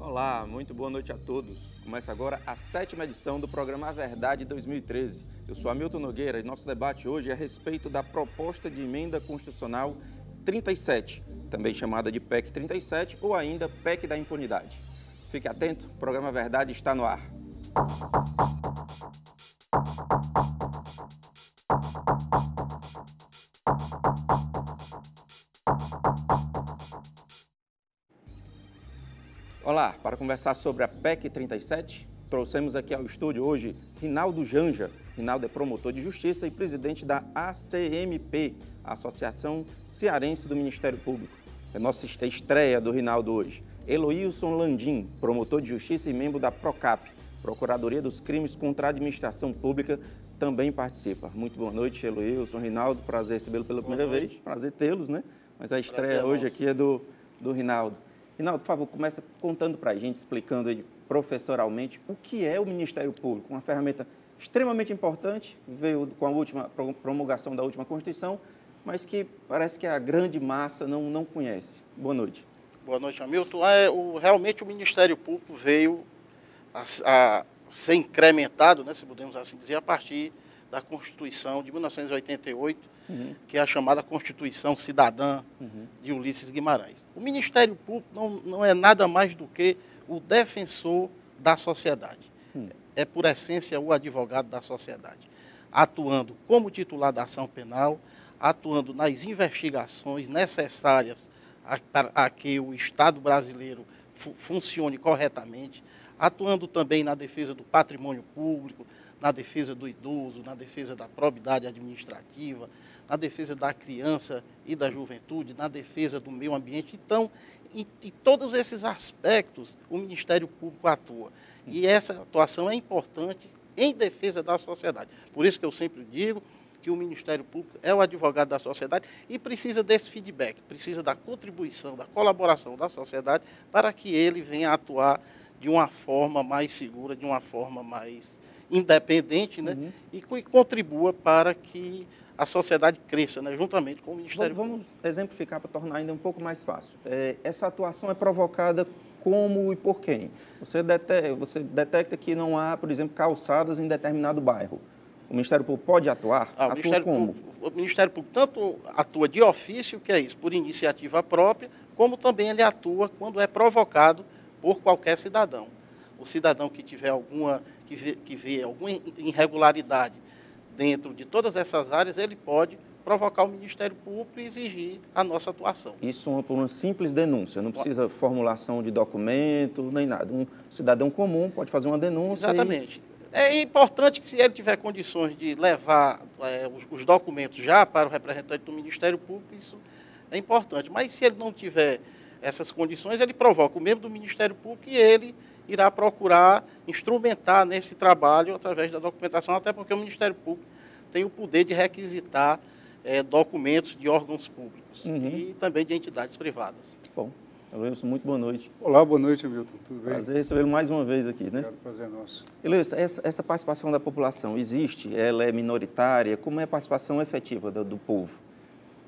Olá, muito boa noite a todos. Começa agora a 7ª edição do programa A Verdade 2013. Eu sou Hamilton Nogueira e nosso debate hoje é a respeito da proposta de emenda constitucional 37, também chamada de PEC 37 ou ainda PEC da impunidade. Fique atento, o programa A Verdade está no ar. Olá, para conversar sobre a PEC 37, trouxemos aqui ao estúdio hoje Rinaldo Janja. Rinaldo é promotor de justiça e presidente da ACMP, a Associação Cearense do Ministério Público. É nossa estreia do Rinaldo hoje. Eloilson Landim, promotor de justiça e membro da PROCAP, Procuradoria dos Crimes contra a Administração Pública, também participa. Muito boa noite, Eloilson, Rinaldo, prazer recebê-lo pela primeira vez, prazer tê-los, né? Mas a estreia hoje aqui é do Rinaldo. Rinaldo, por favor, começa contando para a gente, explicando aí professoralmente o que é o Ministério Público, uma ferramenta extremamente importante, veio com a última promulgação da última Constituição, mas que parece que a grande massa não conhece. Boa noite. Boa noite, Hamilton. Realmente o Ministério Público veio a ser incrementado, né, se podemos assim dizer, a partir da Constituição de 1988, que é a chamada Constituição Cidadã de Ulisses Guimarães. O Ministério Público não é nada mais do que o defensor da sociedade. É, por essência, o advogado da sociedade, atuando como titular da ação penal, atuando nas investigações necessárias a que o Estado brasileiro funcione corretamente, atuando também na defesa do patrimônio público, na defesa do idoso, na defesa da probidade administrativa, na defesa da criança e da juventude, na defesa do meio ambiente. Então, em todos esses aspectos, o Ministério Público atua. E essa atuação é importante em defesa da sociedade. Por isso que eu sempre digo que o Ministério Público é o advogado da sociedade e precisa desse feedback, precisa da contribuição, da colaboração da sociedade para que ele venha atuar de uma forma mais segura, de uma forma mais independente, né? E contribua para que a sociedade cresça, né? Juntamente com o Ministério Público. Vamos exemplificar para tornar ainda um pouco mais fácil. Essa atuação é provocada como e por quem? Você detecta que não há, por exemplo, calçadas em determinado bairro. O Ministério Público pode atuar? Atua como? O Ministério Público tanto atua de ofício, que é isso, por iniciativa própria, como também ele atua quando é provocado por qualquer cidadão. O cidadão que tiver que vê alguma irregularidade dentro de todas essas áreas, ele pode provocar o Ministério Público e exigir a nossa atuação. Isso por uma simples denúncia, não precisa formulação de documento, nem nada. Um cidadão comum pode fazer uma denúncia. Exatamente. É importante que, se ele tiver condições de levar os documentos já para o representante do Ministério Público, isso é importante. Mas se ele não tiver essas condições, ele provoca o membro do Ministério Público e ele irá procurar instrumentar nesse trabalho através da documentação, até porque o Ministério Público tem o poder de requisitar documentos de órgãos públicos e também de entidades privadas. Bom, Eloilson, muito boa noite. Olá, boa noite, Hamilton. Tudo bem? Prazer recebê-lo mais uma vez aqui, né? Prazer nosso. Eloilson, essa participação da população existe? Ela é minoritária? Como é a participação efetiva do povo?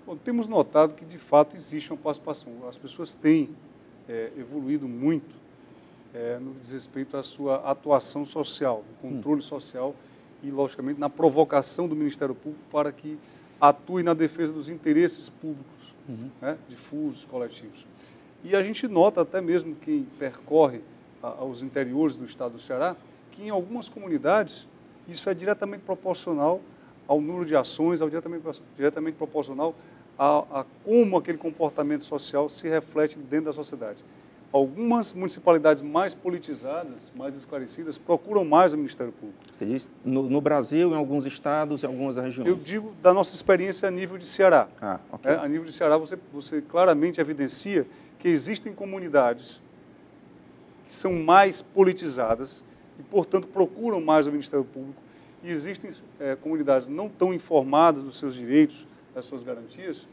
Bom, temos notado que, de fato, existe uma participação. As pessoas têm evoluído muito no que diz respeito à sua atuação social, no controle social e, logicamente, na provocação do Ministério Público para que atue na defesa dos interesses públicos, né, difusos, coletivos. E a gente nota, até mesmo quem percorre aos interiores do estado do Ceará, que em algumas comunidades isso é diretamente proporcional ao número de ações, diretamente proporcional a como aquele comportamento social se reflete dentro da sociedade. Algumas municipalidades mais politizadas, mais esclarecidas, procuram mais o Ministério Público. Você diz no Brasil, em alguns estados, em algumas regiões? Eu digo da nossa experiência a nível de Ceará. Okay. A nível de Ceará, você claramente evidencia que existem comunidades que são mais politizadas e, portanto, procuram mais o Ministério Público. E existem comunidades não tão informadas dos seus direitos, das suas garantias,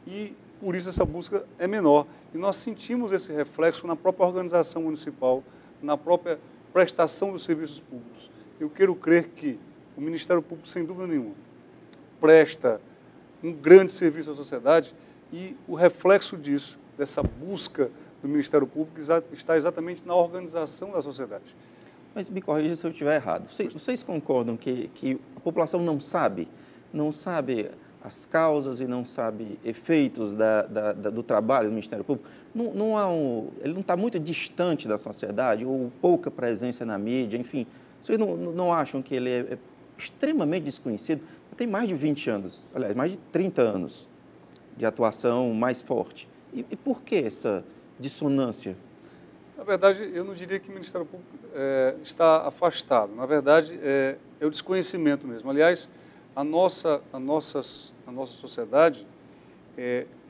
e por isso essa busca é menor. E nós sentimos esse reflexo na própria organização municipal, na própria prestação dos serviços públicos. Eu quero crer que o Ministério Público, sem dúvida nenhuma, presta um grande serviço à sociedade e o reflexo disso, dessa busca do Ministério Público está exatamente na organização da sociedade. Mas me corrija se eu estiver errado. Vocês concordam que a população não sabe as causas e não sabe efeitos do trabalho do Ministério Público? Ele não está muito distante da sociedade, ou pouca presença na mídia, enfim. Vocês não acham que ele é extremamente desconhecido? Tem mais de 20 anos, aliás, mais de 30 anos de atuação mais forte. E por que essa dissonância? Na verdade, eu não diria que o Ministério Público está afastado. Na verdade, é o desconhecimento mesmo. Aliás, a nossa sociedade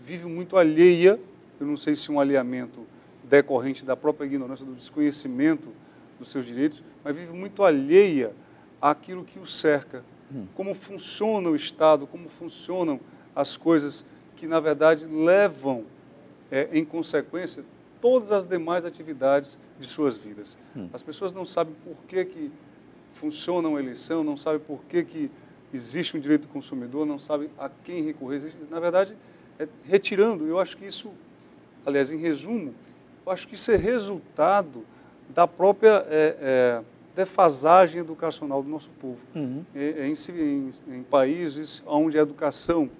vive muito alheia, eu não sei se um alheamento decorrente da própria ignorância, do desconhecimento dos seus direitos, mas vive muito alheia àquilo que o cerca. Como funciona o Estado, como funcionam as coisas que, na verdade, levam em consequência todas as demais atividades de suas vidas. As pessoas não sabem por que funciona uma eleição, não sabem por que existe um direito do consumidor, não sabem a quem recorrer. Na verdade, retirando, eu acho que isso, aliás, em resumo, eu acho que isso é resultado da própria defasagem educacional do nosso povo. Em países onde a educação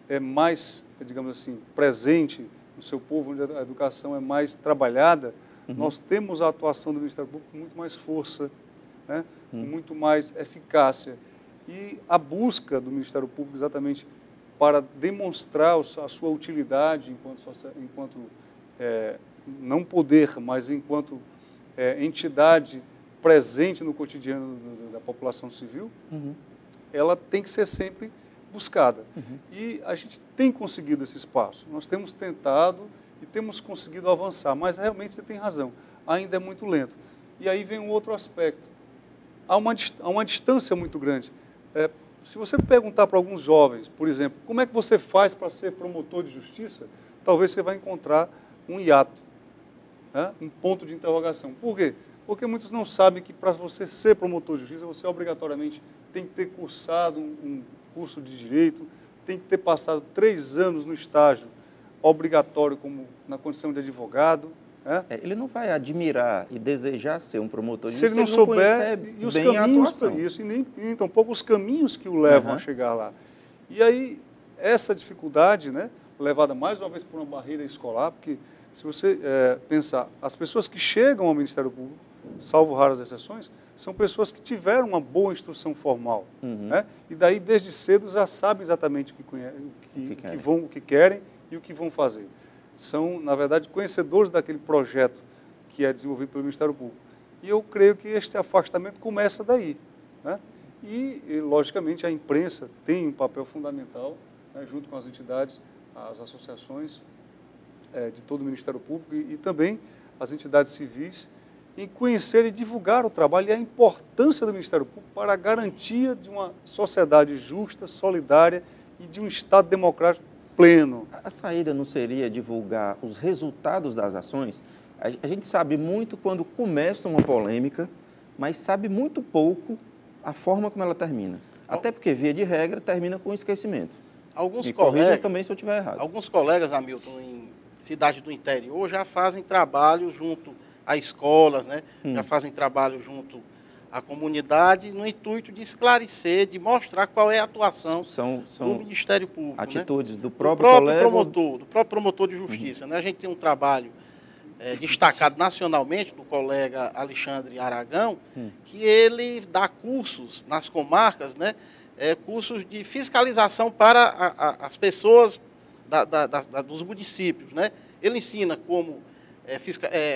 é mais, digamos assim, presente no seu povo, onde a educação é mais trabalhada, nós temos a atuação do Ministério Público com muito mais força, né? Com muito mais eficácia. E a busca do Ministério Público exatamente para demonstrar a sua utilidade enquanto não poder, mas enquanto entidade presente no cotidiano da população civil, ela tem que ser sempre buscada. E a gente tem conseguido esse espaço. Nós temos tentado e temos conseguido avançar, mas realmente você tem razão, ainda é muito lento. E aí vem um outro aspecto. Há uma distância muito grande. Se você perguntar para alguns jovens, por exemplo, como é que você faz para ser promotor de justiça, talvez você vai encontrar um hiato, né? Um ponto de interrogação. Por quê? Porque muitos não sabem que para você ser promotor de justiça, você obrigatoriamente tem que ter cursado um curso de direito, tem que ter passado 3 anos no estágio obrigatório como na condição de advogado. Ele não vai admirar e desejar ser um promotor de justiça se ele não souber e os caminhos para isso, e nem tampouco os caminhos que o levam a chegar lá. E aí, essa dificuldade, né, levada mais uma vez por uma barreira escolar, porque se você pensar, as pessoas que chegam ao Ministério Público, salvo raras exceções, são pessoas que tiveram uma boa instrução formal, né? E daí, desde cedo, já sabem exatamente o que querem e o que vão fazer. São, na verdade, conhecedores daquele projeto que é desenvolvido pelo Ministério Público. E eu creio que este afastamento começa daí, né? E, logicamente, a imprensa tem um papel fundamental, né, junto com as entidades, as associações de todo o Ministério Público e também as entidades civis, em conhecer e divulgar o trabalho e a importância do Ministério Público para a garantia de uma sociedade justa, solidária e de um Estado democrático pleno. A saída não seria divulgar os resultados das ações? A gente sabe muito quando começa uma polêmica, mas sabe muito pouco a forma como ela termina. Até porque, via de regra, termina com esquecimento. Me corrija também se eu estiver errado. Alguns colegas, Hamilton, em cidades do interior, já fazem trabalho junto a escolas, né? Já fazem trabalho junto à comunidade, no intuito de esclarecer, de mostrar qual é a atuação do Ministério Público. Atitudes, né? do próprio promotor de justiça. Né? A gente tem um trabalho destacado nacionalmente do colega Alexandre Aragão, que ele dá cursos nas comarcas, né? Cursos de fiscalização para as pessoas dos municípios. Né? Ele ensina como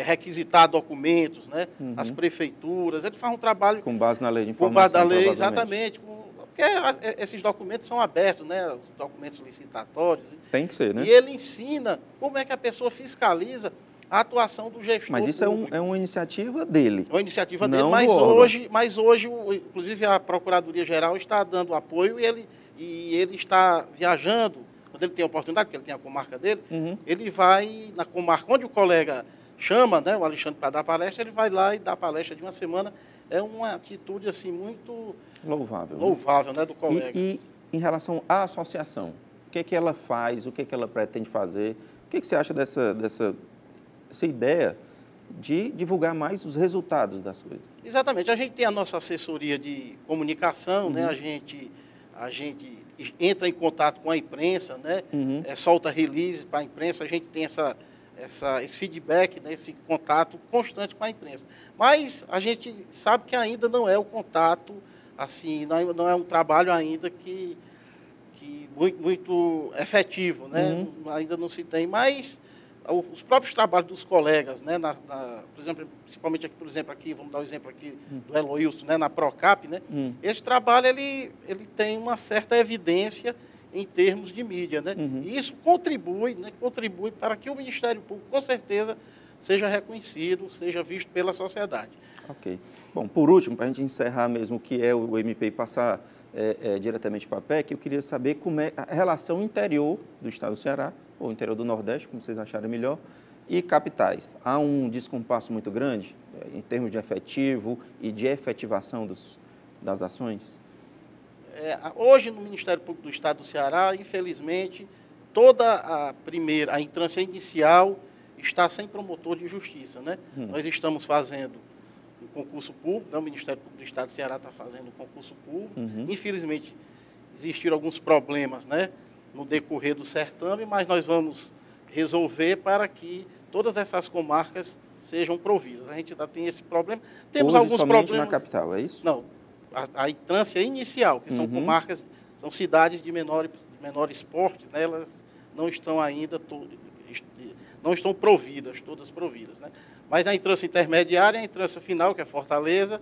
requisitar documentos, né? As prefeituras, ele faz um trabalho... Com base na lei de informação. Com base na lei, exatamente. Porque esses documentos são abertos, né? Os documentos licitatórios. Tem que ser, né? E ele ensina como é que a pessoa fiscaliza a atuação do gestor Mas isso é uma iniciativa dele. É uma iniciativa dele, mas hoje, inclusive, a Procuradoria-Geral está dando apoio e ele está viajando. Quando ele tem a oportunidade, porque ele tem a comarca dele, ele vai na comarca onde o colega chama, né, o Alexandre, para dar palestra, ele vai lá e dá palestra de uma semana. É uma atitude assim, muito louvável, né, do colega. E em relação à associação, o que é que ela faz, o que é que ela pretende fazer? O que é que você acha dessa essa ideia de divulgar mais os resultados das coisas. Exatamente. A gente tem a nossa assessoria de comunicação, né? A gente entra em contato com a imprensa, né? Solta release para a imprensa, a gente tem esse feedback, né? Esse contato constante com a imprensa. Mas a gente sabe que ainda não é o contato, assim, não é um trabalho ainda que muito efetivo, né? Ainda não se tem, mas os próprios trabalhos dos colegas, né? Por exemplo, principalmente aqui, por exemplo, aqui, vamos dar o exemplo aqui do Eloilson, né? Na Procap, né? Esse trabalho ele tem uma certa evidência em termos de mídia, né? E isso contribui, né? Contribui para que o Ministério Público, com certeza, seja reconhecido, seja visto pela sociedade. Ok. Bom, por último, para a gente encerrar mesmo o que é o MP e passar diretamente para a PEC, eu queria saber como é a relação interior do Estado do Ceará, ou interior do Nordeste, como vocês acharem melhor, e capitais. Há um descompasso muito grande em termos de efetivo e de efetivação das ações? Hoje, no Ministério Público do Estado do Ceará, infelizmente, toda a entrância inicial está sem promotor de justiça, né? Nós estamos fazendo um concurso público, né? O Ministério Público do Estado do Ceará está fazendo um concurso público. Infelizmente, existiram alguns problemas, né, no decorrer do certame, mas nós vamos resolver para que todas essas comarcas sejam providas. A gente ainda tem esse problema. Temos hoje alguns somente problemas na capital, é isso? Não, a entrância inicial, que são comarcas, são cidades de menor porte, né, elas não estão ainda não estão providas, todas providas, né? Mas a entrância intermediária, a entrância final, que é Fortaleza,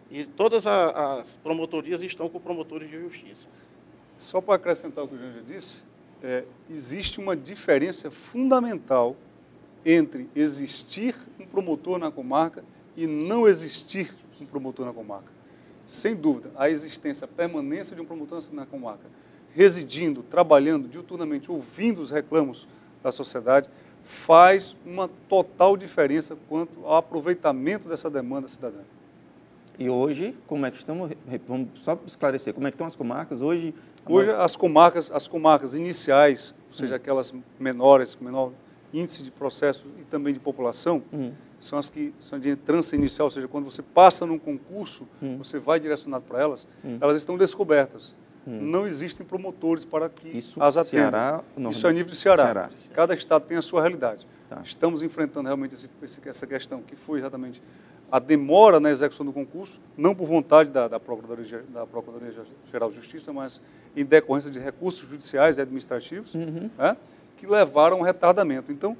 e todas as promotorias estão com promotores de justiça. Só para acrescentar o que o Janja disse, existe uma diferença fundamental entre existir um promotor na comarca e não existir um promotor na comarca. Sem dúvida, a existência, a permanência de um promotor na comarca, residindo, trabalhando diuturnamente, ouvindo os reclamos da sociedade, faz uma total diferença quanto ao aproveitamento dessa demanda cidadã. E hoje, como é que estamos? Vamos só esclarecer, como é que estão as comarcas hoje? Hoje, as comarcas iniciais, ou seja, aquelas menor índice de processo e também de população, são as que são de entrância inicial, ou seja, quando você passa num concurso, você vai direcionado para elas, elas estão descobertas. Não existem promotores para que as atendam. Isso é a nível de Ceará. Cada estado tem a sua realidade. Estamos enfrentando realmente essa questão, que foi exatamente a demora na execução do concurso, não por vontade da Procuradoria-Geral de Justiça, mas em decorrência de recursos judiciais e administrativos, que levaram ao retardamento. Então,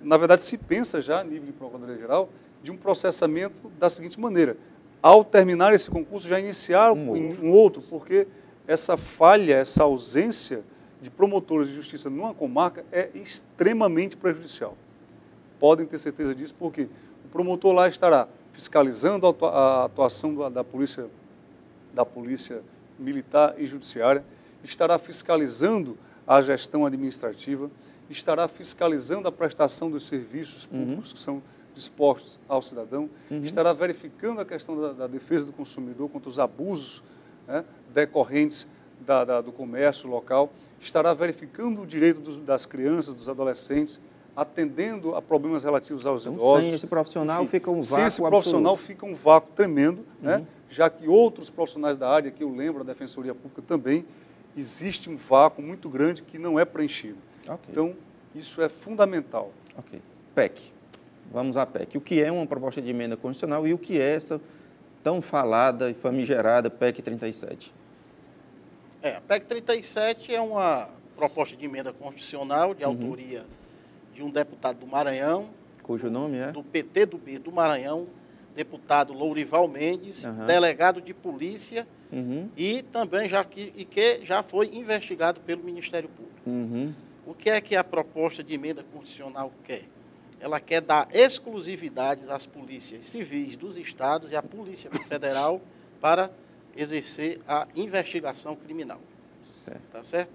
na verdade, se pensa já, a nível de Procuradoria-Geral, de um processamento da seguinte maneira: ao terminar esse concurso, já iniciar um outro, porque essa falha, essa ausência de promotores de justiça numa comarca é extremamente prejudicial. Podem ter certeza disso, porque o promotor lá estará fiscalizando a atuação da polícia militar e judiciária, estará fiscalizando a gestão administrativa, estará fiscalizando a prestação dos serviços públicos que são dispostos ao cidadão, estará verificando a questão da defesa do consumidor contra os abusos, né, decorrentes do comércio local, estará verificando o direito das crianças, dos adolescentes, atendendo a problemas relativos aos idosos. Sem esse profissional, enfim, fica um vácuo sem esse profissional absoluto. Fica um vácuo tremendo, né, já que outros profissionais da área, que eu lembro, a Defensoria Pública também, existe um vácuo muito grande que não é preenchido. Okay. Então, isso é fundamental. Ok. PEC. Vamos à PEC. O que é uma proposta de emenda constitucional e o que é essa tão falada e famigerada PEC 37? A PEC 37 é uma proposta de emenda constitucional de autoria de um deputado do Maranhão. Cujo nome é? Do PT do Maranhão, deputado Lourival Mendes, delegado de polícia e também que já foi investigado pelo Ministério Público. O que é que a proposta de emenda constitucional quer? Ela quer dar exclusividades às polícias civis dos estados e à Polícia Federal para exercer a investigação criminal. Certo. Tá certo?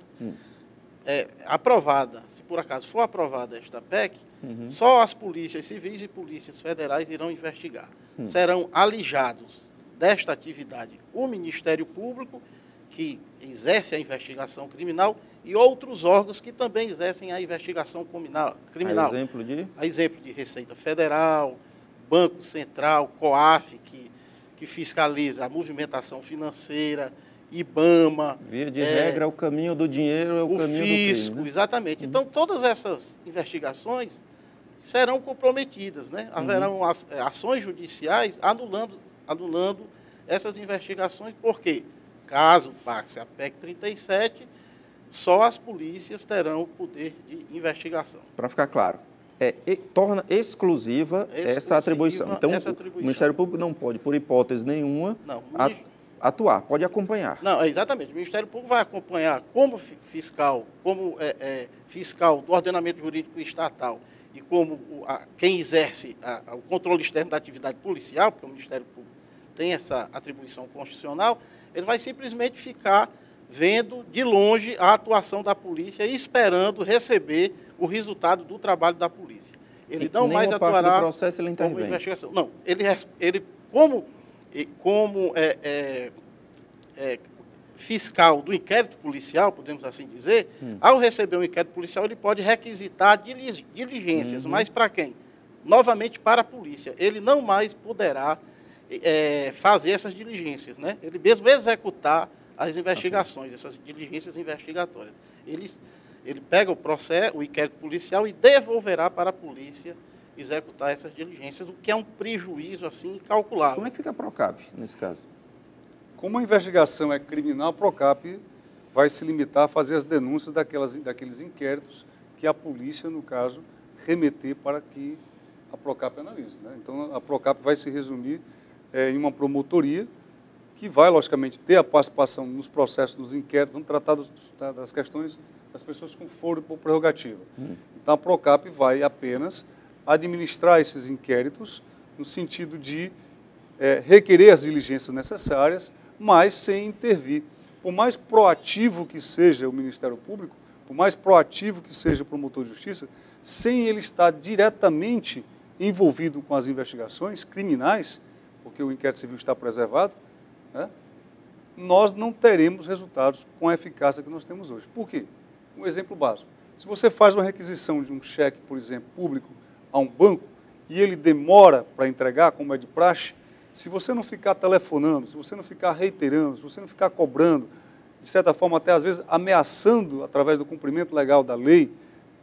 Aprovada, se por acaso for aprovada esta PEC, só as polícias civis e polícias federais irão investigar. Serão alijados desta atividade o Ministério Público, que exerce a investigação criminal, e outros órgãos que também exercem a investigação criminal. A exemplo de Receita Federal, Banco Central, COAF, que fiscaliza a movimentação financeira, IBAMA. Via de regra, o caminho do dinheiro é o caminho do fisco, crime, né? Exatamente. Então, todas essas investigações serão comprometidas, né? Haverão ações judiciais anulando essas investigações, porque, caso passe a PEC 37, só as polícias terão o poder de investigação. Para ficar claro, torna exclusiva essa atribuição. Então, o Ministério Público não pode, por hipótese nenhuma, atuar, pode acompanhar. Não, exatamente. O Ministério Público vai acompanhar como fiscal, fiscal do ordenamento jurídico estatal e como quem exerce o controle externo da atividade policial, porque o Ministério Público tem essa atribuição constitucional, ele vai simplesmente ficar vendo de longe a atuação da polícia e esperando receber o resultado do trabalho da polícia. Ele não mais atuará do processo ele como investigação. Não, ele como fiscal do inquérito policial, podemos assim dizer, ao receber um inquérito policial, ele pode requisitar diligências, mas para quem? Novamente para a polícia. Ele não mais poderá fazer essas diligências, né? Ele mesmo executar as investigações, essas diligências investigatórias. Ele pega o inquérito policial e devolverá para a polícia executar essas diligências, o que é um prejuízo assim incalculável. Como é que fica a Procap nesse caso? Como a investigação é criminal, a Procap vai se limitar a fazer as denúncias daqueles inquéritos que a polícia, no caso, remeter para que a Procap analise, né? Então, a Procap vai se resumir em uma promotoria que vai, logicamente, ter a participação nos processos dos inquéritos, vamos tratar das questões das pessoas com foro por prerrogativa. Então, a Procap vai apenas administrar esses inquéritos no sentido de requerer as diligências necessárias, mas sem intervir. Por mais proativo que seja o Ministério Público, por mais proativo que seja o promotor de justiça, sem ele estar diretamente envolvido com as investigações criminais, porque o inquérito civil está preservado, né, nós não teremos resultados com a eficácia que nós temos hoje. Por quê? Um exemplo básico. Se você faz uma requisição de um cheque, por exemplo, público a um banco, e ele demora para entregar, como é de praxe, se você não ficar telefonando, se você não ficar reiterando, se você não ficar cobrando, de certa forma até às vezes ameaçando através do cumprimento legal da lei,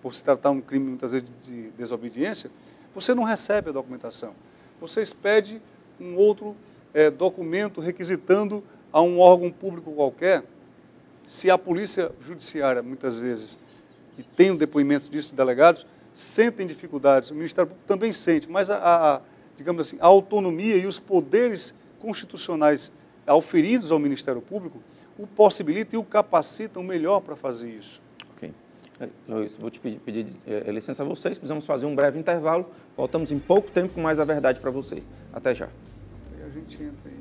por se tratar um crime muitas vezes de desobediência, você não recebe a documentação. Você expede um outro documento requisitando a um órgão público qualquer. Se a polícia judiciária, muitas vezes, e tem depoimentos disso de delegados, sentem dificuldades, o Ministério Público também sente, mas digamos assim, a autonomia e os poderes constitucionais auferidos ao Ministério Público o possibilitam e o capacitam melhor para fazer isso. Ok. Luiz, vou te pedir licença a vocês, precisamos fazer um breve intervalo, voltamos em pouco tempo com mais a verdade para você. Até já. Aí a gente entra aí.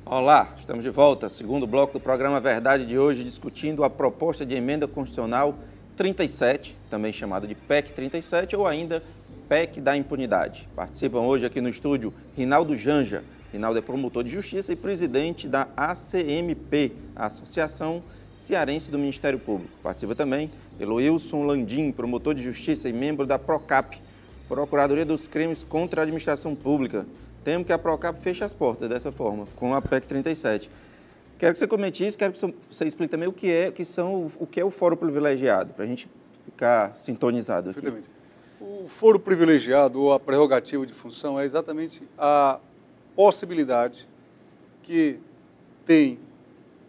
Olá, estamos de volta, segundo bloco do programa Verdade de hoje, discutindo a proposta de emenda constitucional 37, também chamada de PEC 37 ou ainda PEC da impunidade. Participam hoje aqui no estúdio Rinaldo Janja. Rinaldo é promotor de justiça e presidente da ACMP, a Associação Cearense do Ministério Público. Participa também Eloilson Landim, promotor de justiça e membro da Procap, Procuradoria dos Crimes contra a Administração Pública. Temo que a Procap feche as portas dessa forma, com a PEC 37. Quero que você comente isso, quero que você explique também o que é o foro privilegiado, para a gente ficar sintonizado aqui. Perfeitamente. O foro privilegiado ou a prerrogativa de função é exatamente a possibilidade que tem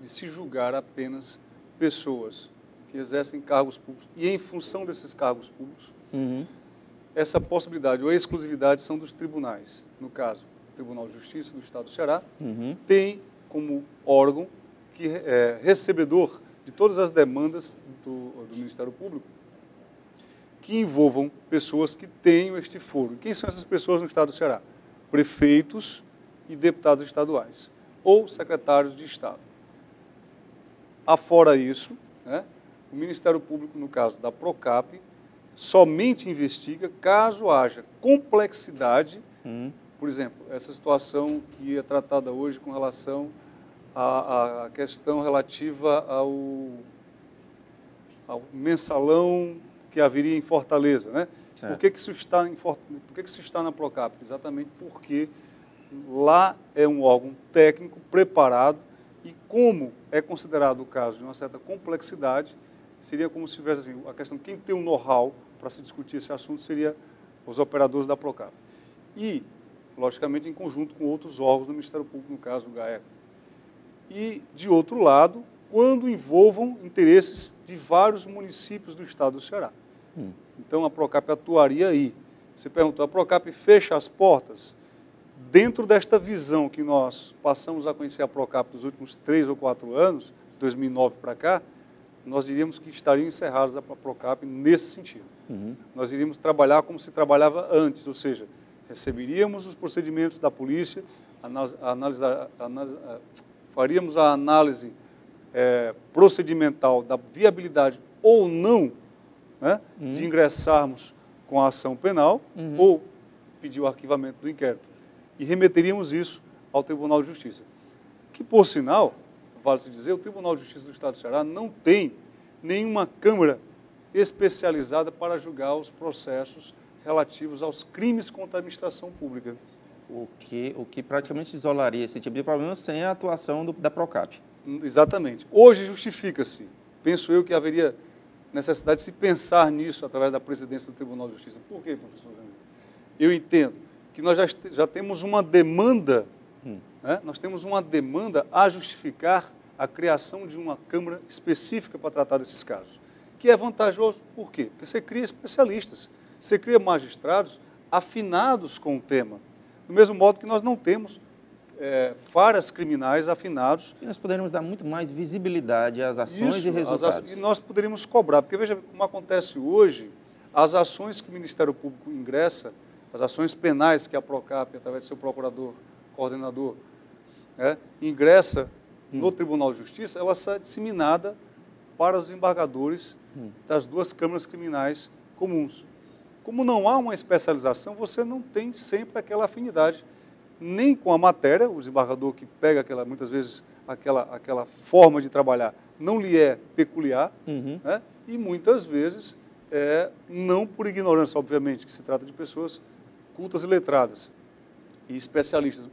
de se julgar apenas pessoas que exercem cargos públicos e em função desses cargos públicos, essa possibilidade ou a exclusividade são dos tribunais. No caso, o Tribunal de Justiça do Estado do Ceará tem como órgão que recebedor de todas as demandas do Ministério Público que envolvam pessoas que tenham este foro. Quem são essas pessoas no Estado do Ceará? Prefeitos e deputados estaduais ou secretários de Estado. Afora isso, né, o Ministério Público, no caso da Procap, somente investiga caso haja complexidade, por exemplo, essa situação que é tratada hoje com relação à questão relativa ao mensalão que haveria em Fortaleza, né? Por que isso está na Procap? Exatamente porque lá é um órgão técnico preparado e como é considerado o caso de uma certa complexidade, seria como se tivesse assim, a questão, quem tem o know-how para se discutir esse assunto seria os operadores da Procap. E, logicamente, em conjunto com outros órgãos do Ministério Público, no caso o GAECO. E, de outro lado, quando envolvam interesses de vários municípios do estado do Ceará. Então, a Procap atuaria aí. Você perguntou, a Procap fecha as portas? Dentro desta visão que nós passamos a conhecer a Procap nos últimos 3 ou 4 anos, de 2009 para cá, nós diríamos que estariam encerradas a Procap nesse sentido. Nós iríamos trabalhar como se trabalhava antes, ou seja, receberíamos os procedimentos da polícia, faríamos a análise procedimental da viabilidade ou não, né, de ingressarmos com a ação penal ou pedir o arquivamento do inquérito. E remeteríamos isso ao Tribunal de Justiça. Que, por sinal, vale-se dizer, o Tribunal de Justiça do Estado do Ceará não tem nenhuma Câmara especializada para julgar os processos relativos aos crimes contra a administração pública. O que praticamente isolaria esse tipo de problema sem a atuação da Procap. Exatamente. Hoje justifica-se, penso eu que haveria necessidade de se pensar nisso através da presidência do Tribunal de Justiça. Por quê, professor Jânio? Eu entendo que nós já temos uma demanda, né? Nós temos uma demanda a justificar a criação de uma Câmara específica para tratar desses casos, que é vantajoso. Por quê? Porque você cria especialistas, você cria magistrados afinados com o tema, do mesmo modo que nós não temos varas criminais afinados. E nós poderíamos dar muito mais visibilidade às ações e resultados. E nós poderíamos cobrar, porque veja como acontece hoje, as ações que o Ministério Público ingressa, as ações penais que a Procap, através do seu procurador, coordenador, ingressa no Tribunal de Justiça, ela está disseminada para os embargadores das 2 câmaras criminais comuns. Como não há uma especialização, você não tem sempre aquela afinidade, nem com a matéria, o desembargador que pega muitas vezes aquela forma de trabalhar não lhe é peculiar, né? E muitas vezes, não por ignorância, obviamente, que se trata de pessoas cultas e letradas, e especialistas,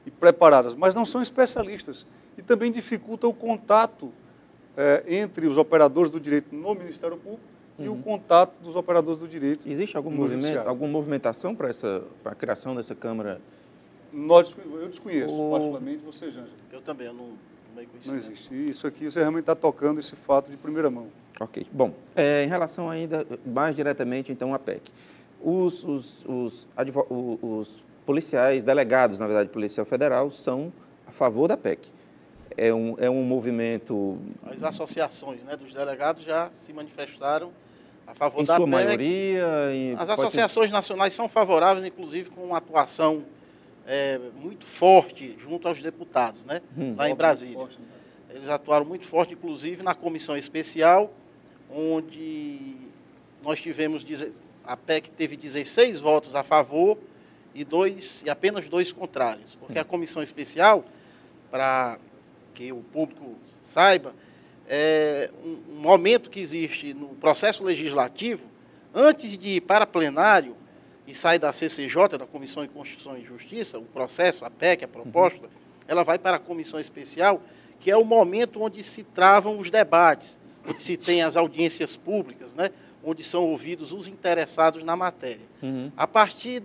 e preparadas, mas não são especialistas, e também dificulta o contato entre os operadores do direito no Ministério Público e o contato dos operadores do direito. Existe algum movimento, alguma movimentação para a criação dessa Câmara? Eu desconheço, particularmente, você, Jânio. Eu também, eu não conheço. Não existe. E isso aqui, você realmente está tocando esse fato de primeira mão. Ok. Bom, em relação ainda, mais diretamente, então, à PEC. Os policiais, delegados, na verdade, Polícia Federal, são a favor da PEC. É um movimento... As associações, né, dos delegados já se manifestaram a favor da PEC. Em sua maioria... As associações nacionais são favoráveis, inclusive com uma atuação muito forte junto aos deputados, né, lá em Brasília. Eles atuaram muito forte, inclusive, na comissão especial, onde nós tivemos... A PEC teve 16 votos a favor e apenas 2 contrários. Porque a comissão especial, para que o público saiba, é um momento que existe no processo legislativo, antes de ir para plenário e sair da CCJ, da Comissão de Constituição e Justiça, o processo, a PEC, a proposta, ela vai para a comissão especial, que é o momento onde se travam os debates, onde se tem as audiências públicas, né, onde são ouvidos os interessados na matéria. A partir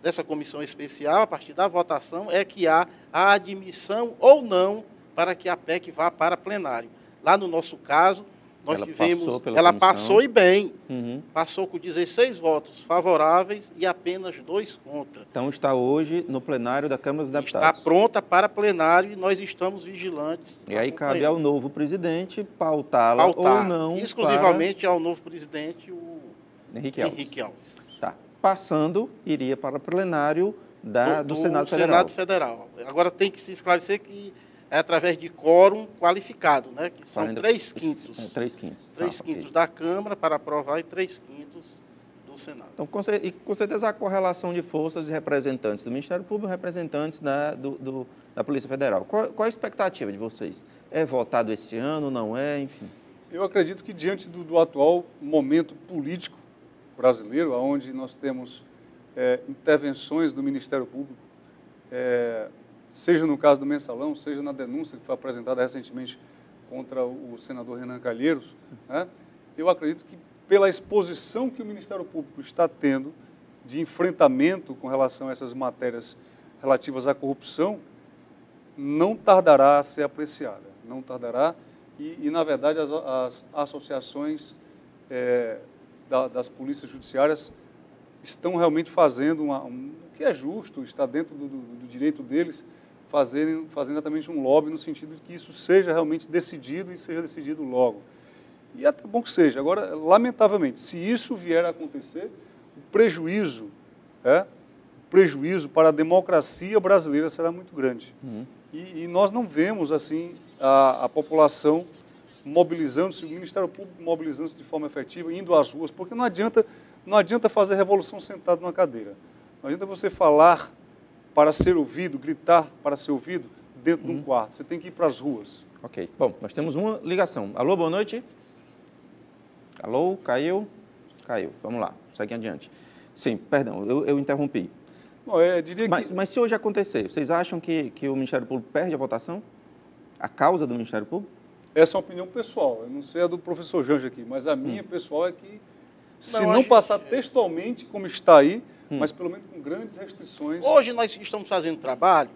dessa comissão especial, a partir da votação, é que há a admissão ou não para que a PEC vá para plenário. Lá no nosso caso, ela passou e bem, passou com 16 votos favoráveis e apenas 2 contra. Então está hoje no plenário da Câmara dos Deputados. Está pronta para plenário e nós estamos vigilantes. E aí cabe ao novo presidente pautá-la ou não. Exclusivamente ao novo presidente, o Henrique Alves. Tá. Passando, iria para o plenário do Senado Federal. Agora tem que se esclarecer que é através de quórum qualificado, né? Que são 3 quintos. 3 quintos. 3 quintos da Câmara para aprovar e 3 quintos do Senado. Então, com certeza, a correlação de forças de representantes do Ministério Público e representantes da Polícia Federal. Qual a expectativa de vocês? É votado esse ano, não é? Enfim. Eu acredito que, diante do atual momento político brasileiro, onde nós temos intervenções do Ministério Público, seja no caso do Mensalão, seja na denúncia que foi apresentada recentemente contra o senador Renan Calheiros, né, eu acredito que, pela exposição que o Ministério Público está tendo de enfrentamento com relação a essas matérias relativas à corrupção, não tardará a ser apreciada, não tardará. E na verdade, as associações das polícias judiciárias estão realmente fazendo o que é justo, está dentro do direito deles, fazendo exatamente um lobby no sentido de que isso seja realmente decidido e seja decidido logo. E é bom que seja. Agora, lamentavelmente, se isso vier a acontecer, o prejuízo para a democracia brasileira será muito grande. Uhum. E nós não vemos assim a população mobilizando-se, o Ministério Público mobilizando-se de forma efetiva, indo às ruas, porque não adianta fazer revolução sentado numa cadeira. Não adianta você falar para ser ouvido, gritar para ser ouvido dentro de um quarto. Você tem que ir para as ruas. Ok. Bom, nós temos uma ligação. Alô, boa noite. Alô, caiu? Caiu. Vamos lá, segue adiante. Sim, perdão, eu interrompi. Bom, diria que... Mas se hoje acontecer, vocês acham que o Ministério Público perde a votação? A causa do Ministério Público? Essa é uma opinião pessoal. Eu não sei a do professor Janja aqui, mas a minha pessoal é que, se não passar textualmente como está aí, mas pelo menos com grandes restrições... Hoje nós estamos fazendo trabalho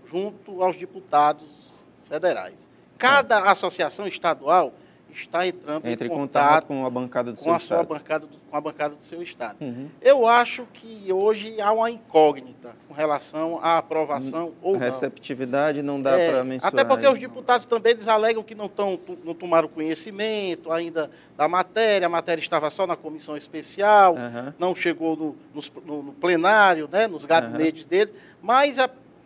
junto aos deputados federais. Cada associação estadual está entrando em contato com a bancada do seu estado. Com a bancada do seu estado. Eu acho que hoje há uma incógnita com relação à aprovação ou não. A receptividade não dá para mensurar. Até porque os deputados também eles alegam que não tomaram conhecimento ainda da matéria, a matéria estava só na comissão especial, não chegou no plenário, né, nos gabinetes dele, mas,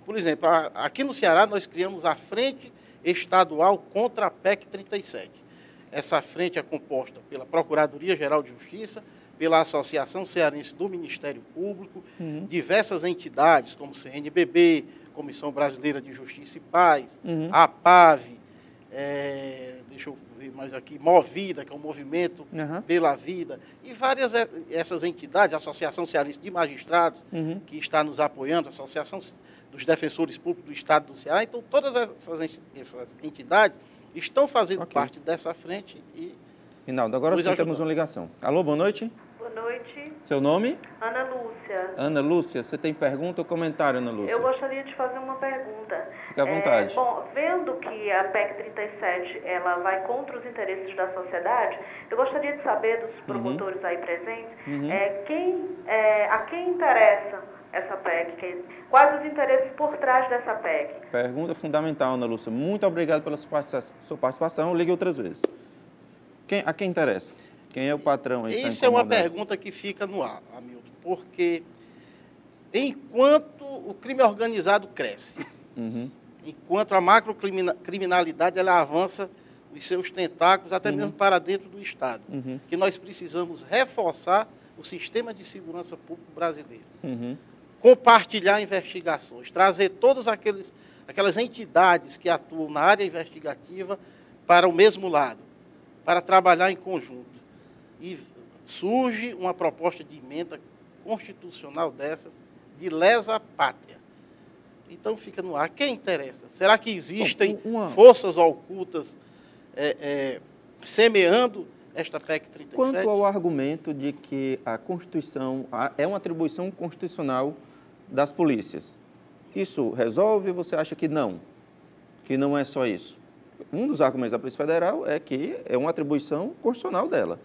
por exemplo, aqui no Ceará nós criamos a Frente Estadual contra a PEC 37. Essa frente é composta pela Procuradoria-Geral de Justiça, pela Associação Cearense do Ministério Público, diversas entidades como CNBB, Comissão Brasileira de Justiça e Paz, a APAV, deixa eu ver mais aqui, Movida, que é o Movimento pela Vida, e várias essas entidades, a Associação Cearense de Magistrados, que está nos apoiando, a Associação dos Defensores Públicos do Estado do Ceará. Então, todas essas entidades estão fazendo parte dessa frente e... Rinaldo, agora sim temos uma ligação. Alô, boa noite. Boa noite. Seu nome? Ana Lúcia. Ana Lúcia, você tem pergunta ou comentário, Ana Lúcia? Eu gostaria de fazer uma pergunta. Fique à vontade. Bom, vendo que a PEC 37 ela vai contra os interesses da sociedade, eu gostaria de saber dos promotores aí presentes, a quem interessa essa PEC? Quais os interesses por trás dessa PEC? Pergunta fundamental, Ana Lúcia. Muito obrigado pela sua participação. Ligue outras vezes. A quem interessa? Quem é o patrão aí? Isso é uma pergunta que fica no ar, Hamilton, porque enquanto o crime organizado cresce, enquanto a macrocriminalidade ela avança os seus tentáculos até mesmo para dentro do Estado, que nós precisamos reforçar o sistema de segurança pública brasileiro. Compartilhar investigações, trazer todas aquelas entidades que atuam na área investigativa para o mesmo lado, para trabalhar em conjunto. E surge uma proposta de emenda constitucional dessas, de lesa pátria. Então fica no ar. Quem interessa? Será que existem forças ocultas semeando esta PEC 37? Quanto ao argumento de que a Constituição é uma atribuição constitucional das polícias, isso resolve ou você acha que não? Que não é só isso? Um dos argumentos da Polícia Federal é que é uma atribuição constitucional dela.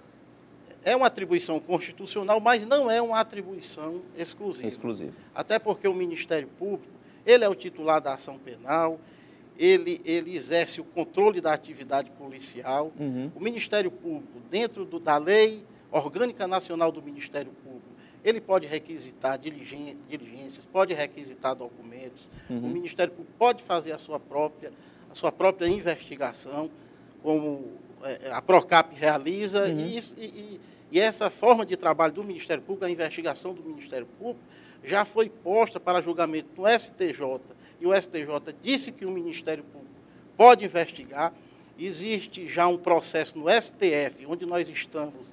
É uma atribuição constitucional, mas não é uma atribuição exclusiva. Até porque o Ministério Público, ele é o titular da ação penal, ele exerce o controle da atividade policial. O Ministério Público, dentro da Lei Orgânica Nacional do Ministério Público, ele pode requisitar diligências, pode requisitar documentos, o Ministério Público pode fazer a sua própria investigação, como a Procap realiza, e essa forma de trabalho do Ministério Público, a investigação do Ministério Público, já foi posta para julgamento no STJ, e o STJ disse que o Ministério Público pode investigar. Existe já um processo no STF, onde nós estamos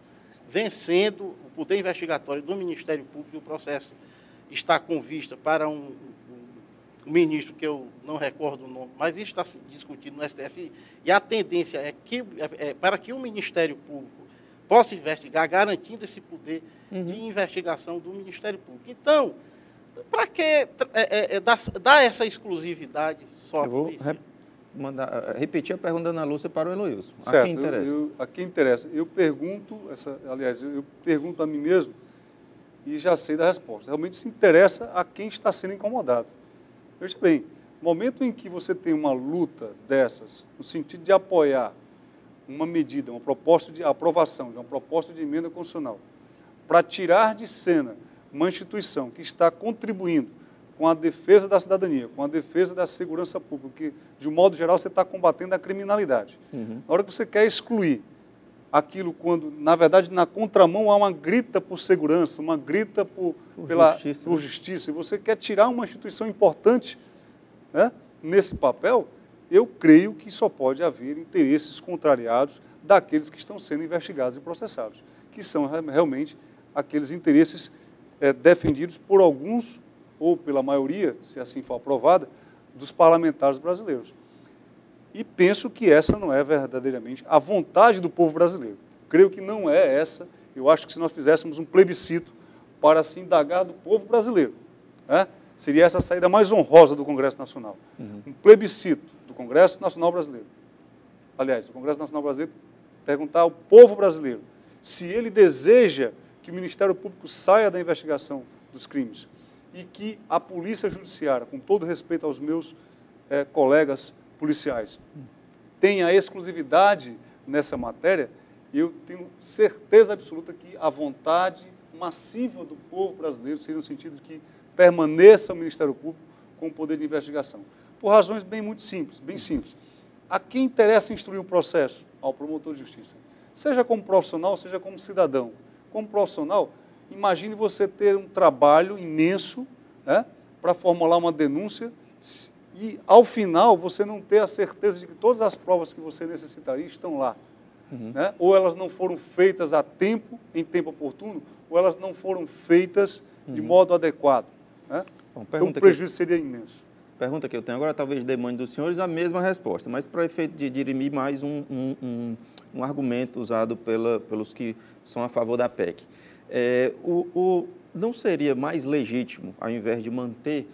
vencendo o poder investigatório do Ministério Público, e o processo está com vista para um ministro que eu não recordo o nome, mas isso está discutido no STF, e a tendência é que, para que o Ministério Público possa investigar, garantindo esse poder de investigação do Ministério Público. Então, para que dar essa exclusividade só à polícia? Repetir a pergunta da Ana Lúcia para o Heloísio. Certo, a quem interessa? A quem interessa. Eu pergunto a mim mesmo e já sei da resposta. Realmente se interessa a quem está sendo incomodado. Veja bem, no momento em que você tem uma luta dessas, no sentido de apoiar uma medida, uma proposta de aprovação de uma proposta de emenda constitucional, para tirar de cena uma instituição que está contribuindo com a defesa da cidadania, com a defesa da segurança pública, que, de um modo geral, você está combatendo a criminalidade. Na hora que você quer excluir aquilo, quando, na verdade, na contramão há uma grita por segurança, uma grita por justiça, e você quer tirar uma instituição importante, né, nesse papel, eu creio que só pode haver interesses contrariados daqueles que estão sendo investigados e processados, que são realmente aqueles interesses defendidos por alguns, ou pela maioria, se assim for aprovada, dos parlamentares brasileiros. E penso que essa não é verdadeiramente a vontade do povo brasileiro. Creio que não é essa. Eu acho que se nós fizéssemos um plebiscito para se indagar do povo brasileiro, né, seria essa a saída mais honrosa do Congresso Nacional. Um plebiscito do Congresso Nacional Brasileiro. Aliás, o Congresso Nacional Brasileiro perguntar ao povo brasileiro se ele deseja que o Ministério Público saia da investigação dos crimes e que a Polícia Judiciária, com todo respeito aos meus colegas policiais, tenha exclusividade nessa matéria, eu tenho certeza absoluta que a vontade massiva do povo brasileiro seria no sentido de que permaneça o Ministério Público com o poder de investigação. Por razões muito simples, bem simples. A quem interessa instruir um processo? Ao promotor de justiça. Seja como profissional, seja como cidadão. Como profissional, imagine você ter um trabalho imenso, né, para formular uma denúncia e, ao final, você não ter a certeza de que todas as provas que você necessitaria estão lá. Né? Ou elas não foram feitas a tempo, em tempo oportuno, ou elas não foram feitas de modo adequado. Né? Bom, então, o prejuízo seria imenso. Pergunta que eu tenho agora, talvez demande dos senhores a mesma resposta, mas para o efeito de dirimir mais um argumento usado pelos que são a favor da PEC. Não seria mais legítimo, ao invés de manter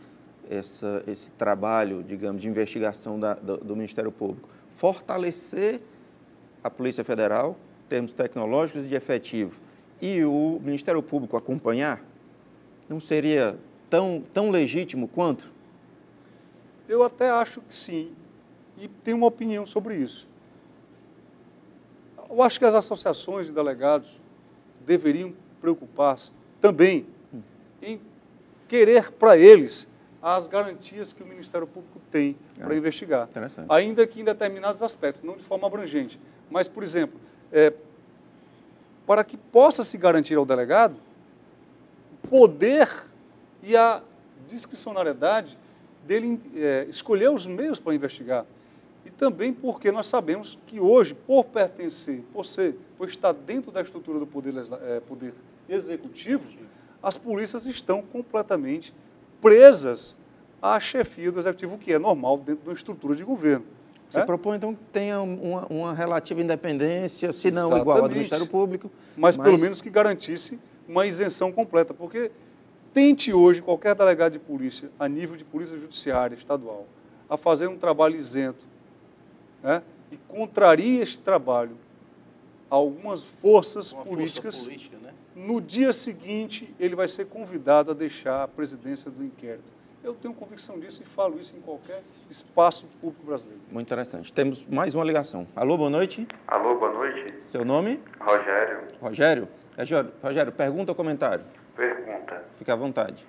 esse trabalho, digamos, de investigação do Ministério Público, fortalecer a Polícia Federal, em termos tecnológicos e de efetivo, e o Ministério Público acompanhar? Não seria tão legítimo quanto? Eu até acho que sim, e tenho uma opinião sobre isso. Eu acho que as associações de delegados deveriam preocupar-se também em querer para eles as garantias que o Ministério Público tem para investigar, ainda que em determinados aspectos, não de forma abrangente. Mas, por exemplo, para que possa se garantir ao delegado o poder e a discricionariedade dele escolher os meios para investigar. E também porque nós sabemos que hoje, por pertencer, por estar dentro da estrutura do poder executivo, as polícias estão completamente presas à chefia do executivo, o que é normal dentro de uma estrutura de governo. Você propõe, então, que tenha uma relativa independência, se não igual à do Ministério Público. Mas pelo menos que garantisse uma isenção completa, porque tente hoje qualquer delegado de polícia, a nível de polícia judiciária estadual, a fazer um trabalho isento, né, e contraria este trabalho a algumas forças políticas, né? No dia seguinte ele vai ser convidado a deixar a presidência do inquérito. Eu tenho convicção disso e falo isso em qualquer espaço público brasileiro. Muito interessante. Temos mais uma ligação. Alô, boa noite. Alô, boa noite. Seu nome? Rogério. Rogério? Rogério, pergunta ou comentário? Pergunta. Fique à vontade.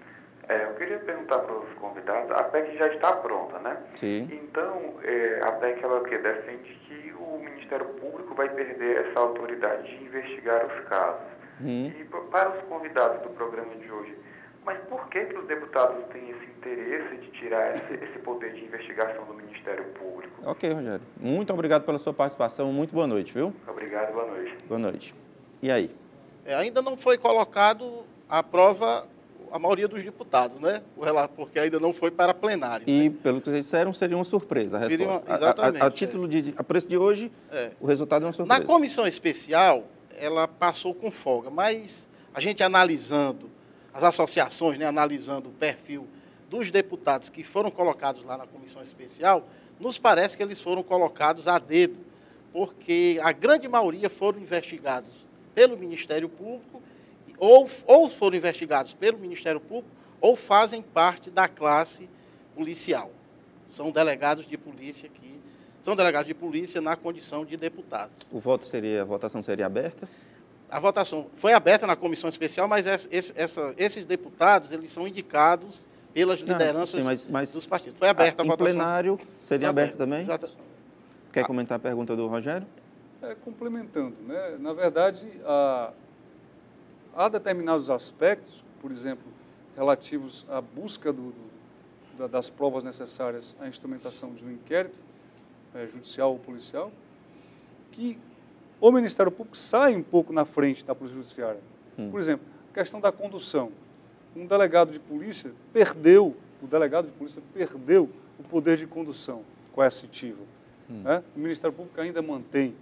Eu queria perguntar para os convidados, a PEC já está pronta, né? Sim. Então, a PEC, ela defende que o Ministério Público vai perder essa autoridade de investigar os casos. E para os convidados do programa de hoje, mas por que os deputados têm esse interesse de tirar esse poder de investigação do Ministério Público? Ok, Rogério. Muito obrigado pela sua participação. Muito boa noite, viu? Obrigado, boa noite. Boa noite. E aí? Ainda não foi colocado à prova a maioria dos deputados, né? O relato, porque ainda não foi para plenário. E, né? pelo que vocês disseram, seria uma surpresa a resposta. Exatamente. A título a preço de hoje, o resultado é uma surpresa. Na comissão especial, ela passou com folga, mas a gente analisando as associações, né, analisando o perfil dos deputados que foram colocados lá na comissão especial, nos parece que eles foram colocados a dedo, porque a grande maioria foram investigados pelo Ministério Público, ou foram investigados pelo Ministério Público, ou fazem parte da classe policial. São delegados de polícia na condição de deputados. A votação seria aberta? A votação foi aberta na comissão especial, mas esses deputados, eles são indicados pelas lideranças dos partidos. Foi aberta a votação. Em plenário, seria aberta também? Exatamente. Quer comentar a pergunta do Rogério? Complementando, né? Na verdade, há determinados aspectos, por exemplo, relativos à busca das provas necessárias à instrumentação de um inquérito judicial ou policial, que o Ministério Público sai um pouco na frente da Polícia Judiciária. Por exemplo, a questão da condução. O delegado de polícia perdeu o poder de condução coercitiva. Né? O Ministério Público ainda mantém.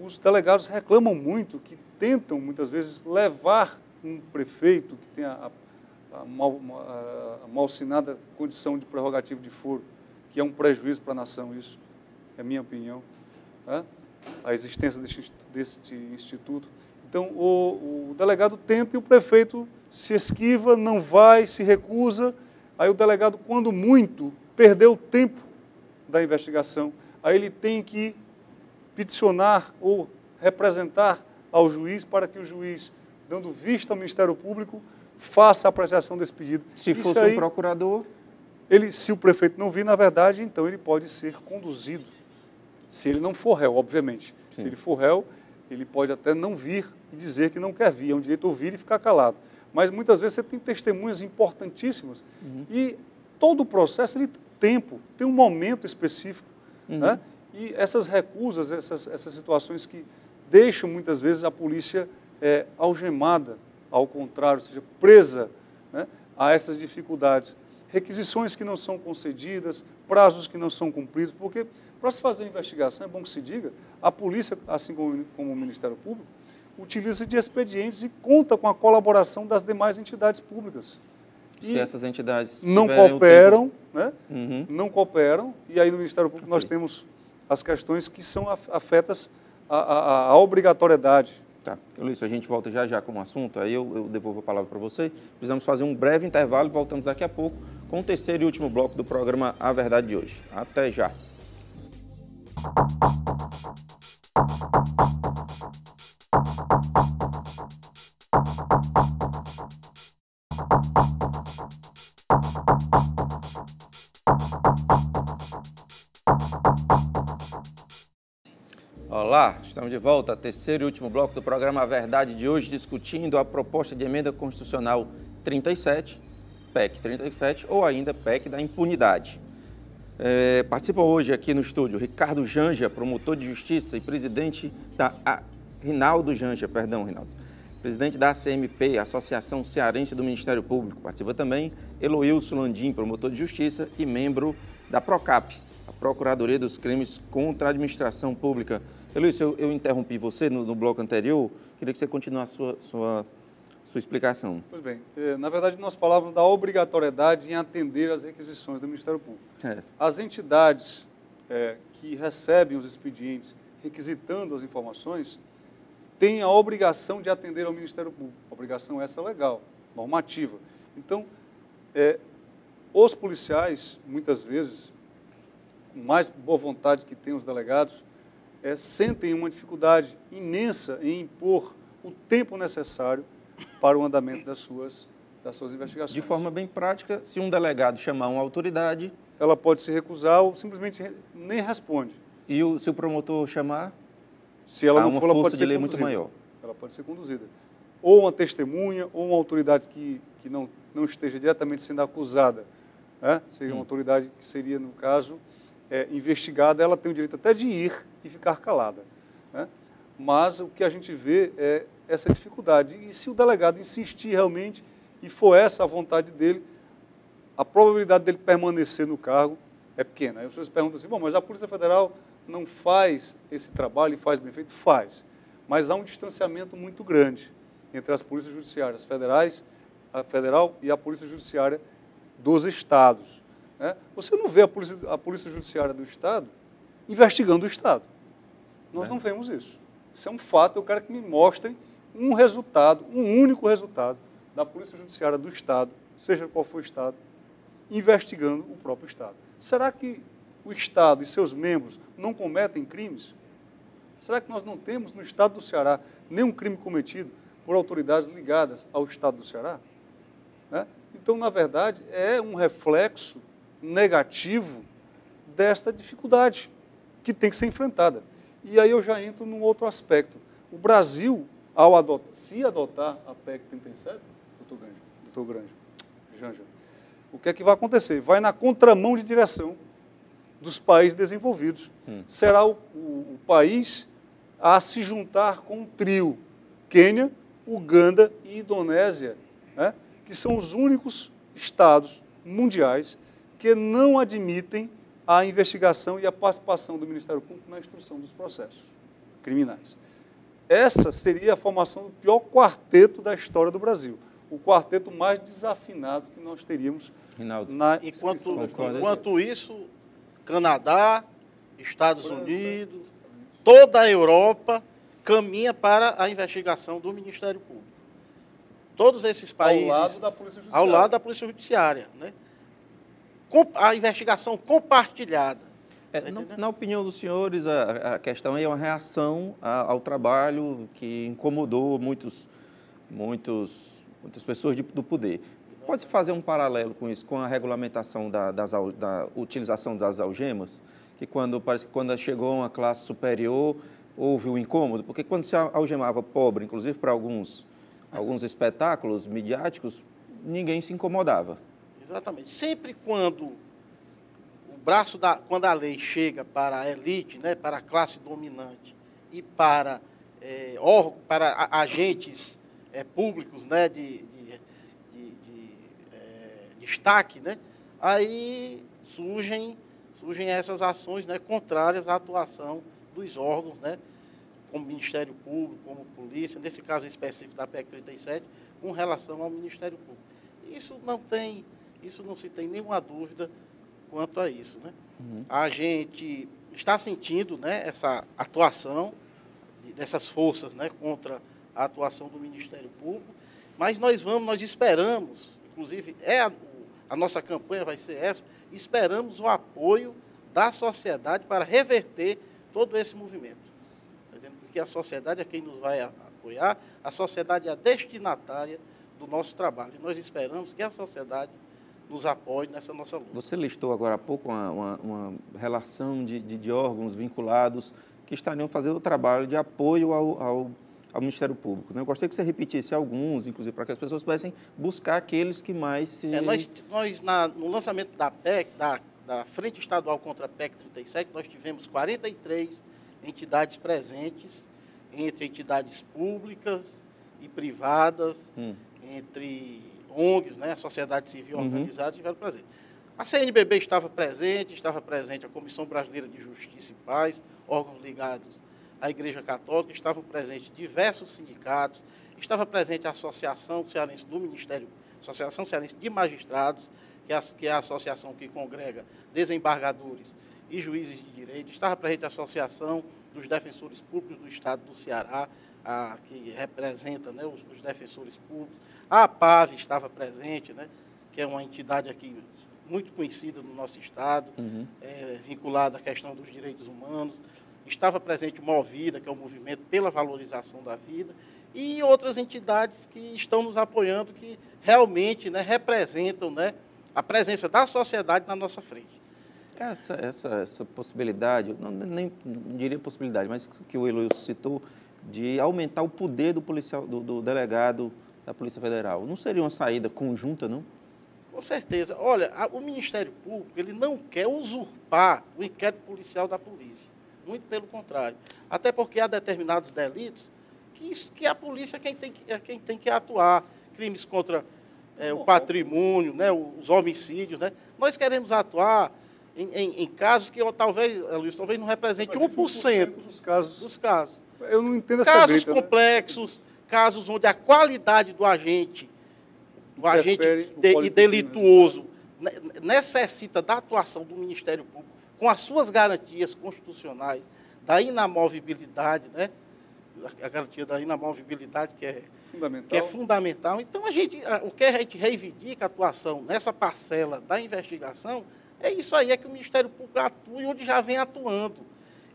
Os delegados reclamam muito que tentam, muitas vezes, levar um prefeito que tem a malsinada condição de prerrogativo de foro, que é um prejuízo para a nação, isso é a minha opinião, né? A existência deste instituto. Então, o delegado tenta e o prefeito se esquiva, não vai, se recusa. Aí o delegado, quando muito, perdeu o tempo da investigação. Aí ele tem que peticionar ou representar ao juiz para que o juiz, dando vista ao Ministério Público, faça a apreciação desse pedido. Se fosse um procurador? Se o prefeito não vir, na verdade, então ele pode ser conduzido. Se ele não for réu, obviamente. Sim. Se ele for réu, ele pode até não vir e dizer que não quer vir. É um direito ouvir e ficar calado. Mas muitas vezes você tem testemunhas importantíssimas e todo o processo ele tem tempo, tem um momento específico. Né? E essas recusas, essas situações que deixam muitas vezes a polícia algemada, ao contrário, ou seja, presa, né, a essas dificuldades. Requisições que não são concedidas, prazos que não são cumpridos, porque para se fazer a investigação, é bom que se diga, a polícia, assim como o Ministério Público, utiliza de expedientes e conta com a colaboração das demais entidades públicas. Se essas entidades não cooperam, né? Não cooperam, e aí no Ministério Público nós temos as questões que são afetas à obrigatoriedade. Tá. Luiz, a gente volta já com o assunto, aí eu devolvo a palavra para você. Precisamos fazer um breve intervalo e voltamos daqui a pouco com o terceiro e último bloco do programa A Verdade de hoje. Até já. Olá, estamos de volta, terceiro e último bloco do programa A Verdade de hoje, discutindo a proposta de emenda constitucional 37, PEC 37, ou ainda PEC da impunidade. Participam hoje aqui no estúdio Ricardo Janja, promotor de justiça e presidente da Rinaldo Janja, presidente da ACMP, Associação Cearense do Ministério Público. Participa também Eloilson Landim, promotor de justiça e membro da PROCAP, a Procuradoria dos Crimes contra a Administração Pública. Eloilson, eu interrompi você no bloco anterior, queria que você continuasse a sua explicação. Pois bem, na verdade nós falávamos da obrigatoriedade em atender às requisições do Ministério Público. As entidades que recebem os expedientes requisitando as informações têm a obrigação de atender ao Ministério Público. Obrigação essa legal, normativa. Então, os policiais, muitas vezes, com mais boa vontade que têm os delegados, sentem uma dificuldade imensa em impor o tempo necessário para o andamento das suas das suas investigações. De forma bem prática, se um delegado chamar uma autoridade... Ela pode se recusar ou simplesmente nem responde. E se o promotor chamar, se ela há não uma for, ela força pode de ser lei conduzida. muito maior. Ela pode ser conduzida. Ou uma testemunha, ou uma autoridade que não esteja diretamente sendo acusada, né? Seria uma autoridade que seria, no caso, investigada, ela tem o direito até de ir e ficar calada, né? Mas o que a gente vê é essa dificuldade. E se o delegado insistir realmente, e for essa a vontade dele, a probabilidade dele permanecer no cargo é pequena. Aí as pessoas perguntam assim, bom, mas a Polícia Federal não faz esse trabalho e faz bem feito? Faz. Mas há um distanciamento muito grande entre as polícias judiciárias federais, a federal e a Polícia Judiciária dos estados, né? Você não vê a polícia Judiciária do Estado investigando o Estado. Nós não vemos isso. Isso é um fato. Eu quero que me mostrem um resultado, um único resultado da Polícia Judiciária do Estado, seja qual for o Estado, investigando o próprio Estado. Será que o Estado e seus membros não cometem crimes? Será que nós não temos no Estado do Ceará nenhum crime cometido por autoridades ligadas ao Estado do Ceará? Né? Então, na verdade, é um reflexo negativo desta dificuldade que tem que ser enfrentada. E aí eu já entro num outro aspecto. O Brasil, se adotar a PEC 37, doutor Janja, o que é que vai acontecer? Vai na contramão de direção dos países desenvolvidos. Será o país a se juntar com o trio Quênia, Uganda e Indonésia, né, que são os únicos estados mundiais que não admitem a investigação e a participação do Ministério Público na instrução dos processos criminais. Essa seria a formação do pior quarteto da história do Brasil, o quarteto mais desafinado que nós teríamos. Rinaldo, enquanto isso, Canadá, Estados Unidos, toda a Europa caminha para a investigação do Ministério Público. Todos esses países... Ao lado da Polícia Judiciária. Né? A investigação compartilhada. Na opinião dos senhores, a questão aí é uma reação ao trabalho que incomodou muitas pessoas do poder. Pode-se fazer um paralelo com isso, com a regulamentação da utilização das algemas, que parece que quando chegou a uma classe superior, houve um incômodo, porque quando se algemava pobre, inclusive para alguns espetáculos midiáticos, ninguém se incomodava. Exatamente. Sempre quando quando a lei chega para a elite, né, para a classe dominante e para agentes públicos, né, de destaque, né, aí surgem essas ações, né, contrárias à atuação dos órgãos, né, como Ministério Público, como Polícia, nesse caso específico da PEC 37, com relação ao Ministério Público. Isso não se tem nenhuma dúvida quanto a isso, né? A gente está sentindo, né, essa atuação dessas forças, né, contra a atuação do Ministério Público, mas nós esperamos, inclusive a nossa campanha vai ser essa, esperamos o apoio da sociedade para reverter todo esse movimento. Tá entendendo? Porque a sociedade é quem nos vai apoiar, a sociedade é a destinatária do nosso trabalho. E nós esperamos que a sociedade nos apoie nessa nossa luta. Você listou agora há pouco uma relação de órgãos vinculados que estariam fazendo o trabalho de apoio ao Ministério Público, né? Eu gostaria que você repetisse alguns, inclusive, para que as pessoas pudessem buscar aqueles que mais se... No lançamento da PEC, da Frente Estadual contra a PEC 37, nós tivemos 43 entidades presentes, entre entidades públicas e privadas, entre ONGs, né, a sociedade civil organizada, estiveram presentes. A CNBB estava presente a Comissão Brasileira de Justiça e Paz, órgãos ligados à Igreja Católica, estavam presentes diversos sindicatos, estava presente a Associação Cearense do Ministério, Associação Cearense de Magistrados, que é a associação que congrega desembargadores e juízes de direito, estava presente a Associação dos Defensores Públicos do Estado do Ceará, que representa, né, os defensores públicos. A APAV estava presente, né, que é uma entidade aqui muito conhecida no nosso Estado, vinculada à questão dos direitos humanos. Estava presente o Movida, que é o Movimento pela Valorização da Vida, e outras entidades que estão nos apoiando, que realmente, né, representam, né, a presença da sociedade na nossa frente. Essa possibilidade, não diria possibilidade, mas que o Heloísio citou, de aumentar o poder do policial, do delegado da Polícia Federal, não seria uma saída conjunta, não? Com certeza. Olha, o Ministério Público, ele não quer usurpar o inquérito policial da polícia. Muito pelo contrário. Até porque há determinados delitos que a polícia é quem tem que atuar. Crimes contra o patrimônio, né, os homicídios. Né? Nós queremos atuar em casos que talvez não represente 1% dos casos. Eu não entendo essa casos grita, complexos, né? Casos onde a qualidade do agente delituoso necessita da atuação do Ministério Público com as suas garantias constitucionais, da inamovibilidade, né? A garantia da inamovibilidade que é fundamental. Então, o que a gente reivindica a atuação nessa parcela da investigação é isso aí, é que o Ministério Público atue onde já vem atuando.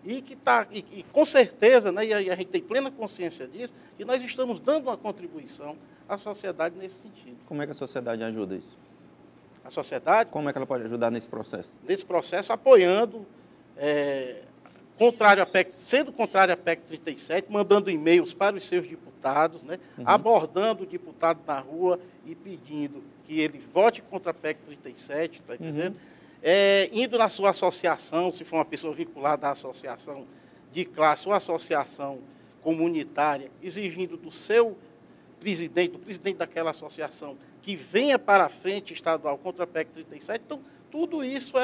E com certeza, né, e a gente tem plena consciência disso, que nós estamos dando uma contribuição à sociedade nesse sentido. Como é que a sociedade ajuda isso? A sociedade... Como é que ela pode ajudar nesse processo? Nesse processo, apoiando, sendo contrário à PEC 37, mandando e-mails para os seus deputados, né, abordando o deputado na rua e pedindo que ele vote contra a PEC 37, está entendendo? Indo na sua associação, se for uma pessoa vinculada à associação de classe ou associação comunitária, exigindo do seu presidente, do presidente daquela associação, que venha para a frente estadual contra a PEC 37. Então, tudo isso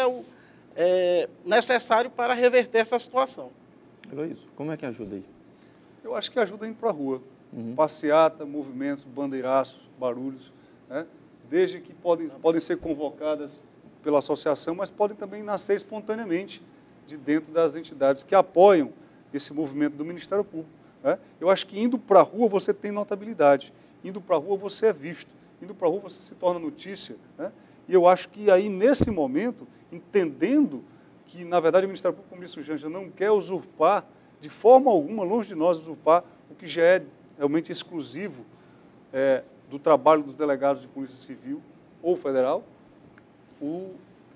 é necessário para reverter essa situação. Isso. Como é que ajuda aí? Eu acho que ajuda indo para a rua. Passeata, movimentos, bandeiraços, barulhos, né? Desde que podem ser convocadas pela associação, mas podem também nascer espontaneamente de dentro das entidades que apoiam esse movimento do Ministério Público. Né? Eu acho que indo para a rua você tem notabilidade, indo para a rua você é visto, indo para a rua você se torna notícia. Né? E eu acho que aí, nesse momento, entendendo que, na verdade, o Ministério Público, como disse o Janja, não quer usurpar, de forma alguma, longe de nós, usurpar o que já é realmente exclusivo do trabalho dos delegados de Polícia Civil ou Federal,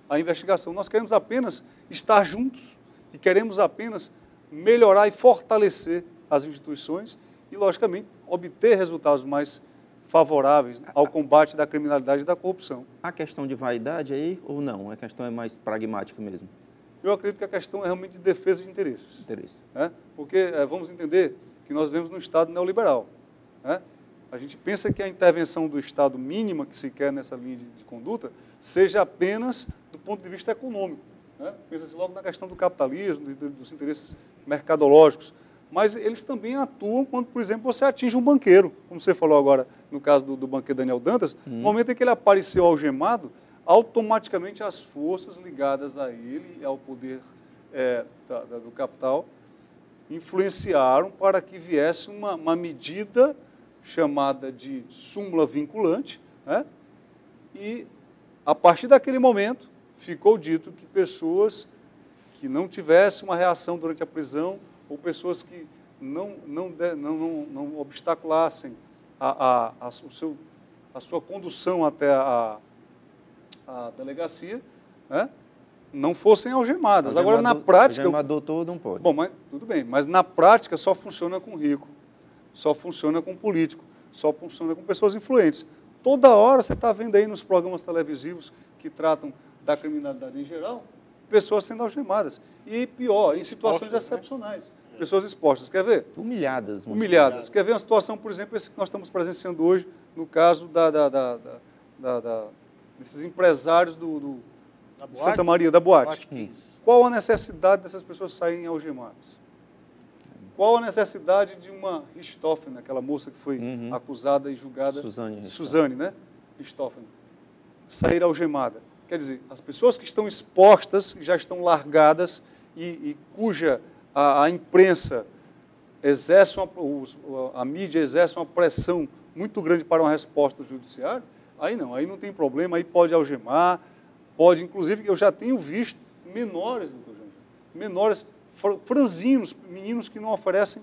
a investigação. Nós queremos apenas estar juntos e queremos apenas melhorar e fortalecer as instituições e, logicamente, obter resultados mais favoráveis ao combate da criminalidade e da corrupção. Há questão de vaidade aí ou não? A questão é mais pragmática mesmo? Eu acredito que a questão é realmente de defesa de interesses. Né? Porque vamos entender que nós vivemos num Estado neoliberal. Né? A gente pensa que a intervenção do Estado mínima que se quer nessa linha de conduta seja apenas do ponto de vista econômico. Né? Pensa-se logo na questão do capitalismo, dos interesses mercadológicos. Mas eles também atuam quando, por exemplo, você atinge um banqueiro, como você falou agora no caso do banqueiro Daniel Dantas. No momento em que ele apareceu algemado, automaticamente as forças ligadas a ele e ao poder do capital influenciaram para que viesse uma medida chamada de súmula vinculante, né? E, a partir daquele momento, ficou dito que pessoas que não tivessem uma reação durante a prisão ou pessoas que não obstaculassem a sua condução até a delegacia, né, não fossem algemadas. Agora, na prática... Algemador todo não pode. Bom, mas tudo bem, mas na prática só funciona com rico, só funciona com político, só funciona com pessoas influentes. Toda hora você está vendo aí nos programas televisivos que tratam da criminalidade em geral, pessoas sendo algemadas. E pior, em situações excepcionais. Né? Pessoas expostas. Quer ver? Humilhadas. Humilhadas. Quer ver uma situação, por exemplo, esse que nós estamos presenciando hoje, no caso desses empresários de Santa Maria, da boate. Qual a necessidade dessas pessoas saírem algemadas? Qual a necessidade de uma Richthofen, aquela moça que foi acusada e julgada, Suzane, né? Richthofen, sair algemada? Quer dizer, as pessoas que estão expostas, já estão largadas e cuja a imprensa exerce, a mídia exerce uma pressão muito grande para uma resposta do judiciário, aí não tem problema, aí pode algemar, pode, inclusive, eu já tenho visto menores, doutor Janja, menores franzinos, meninos que não oferecem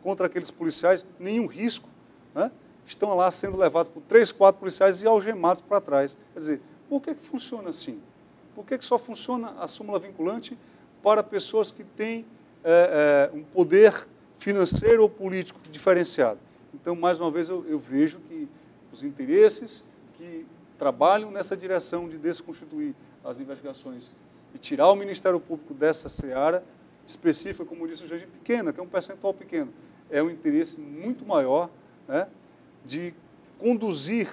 contra aqueles policiais nenhum risco, né, estão lá sendo levados por 3, 4 policiais e algemados para trás. Quer dizer, por que funciona assim? Por que só funciona a súmula vinculante para pessoas que têm um poder financeiro ou político diferenciado? Então, mais uma vez, eu vejo que os interesses que trabalham nessa direção de desconstituir as investigações e tirar o Ministério Público dessa seara específica, como disse o Jorge, pequena, que é um percentual pequeno, é um interesse muito maior, né, de conduzir,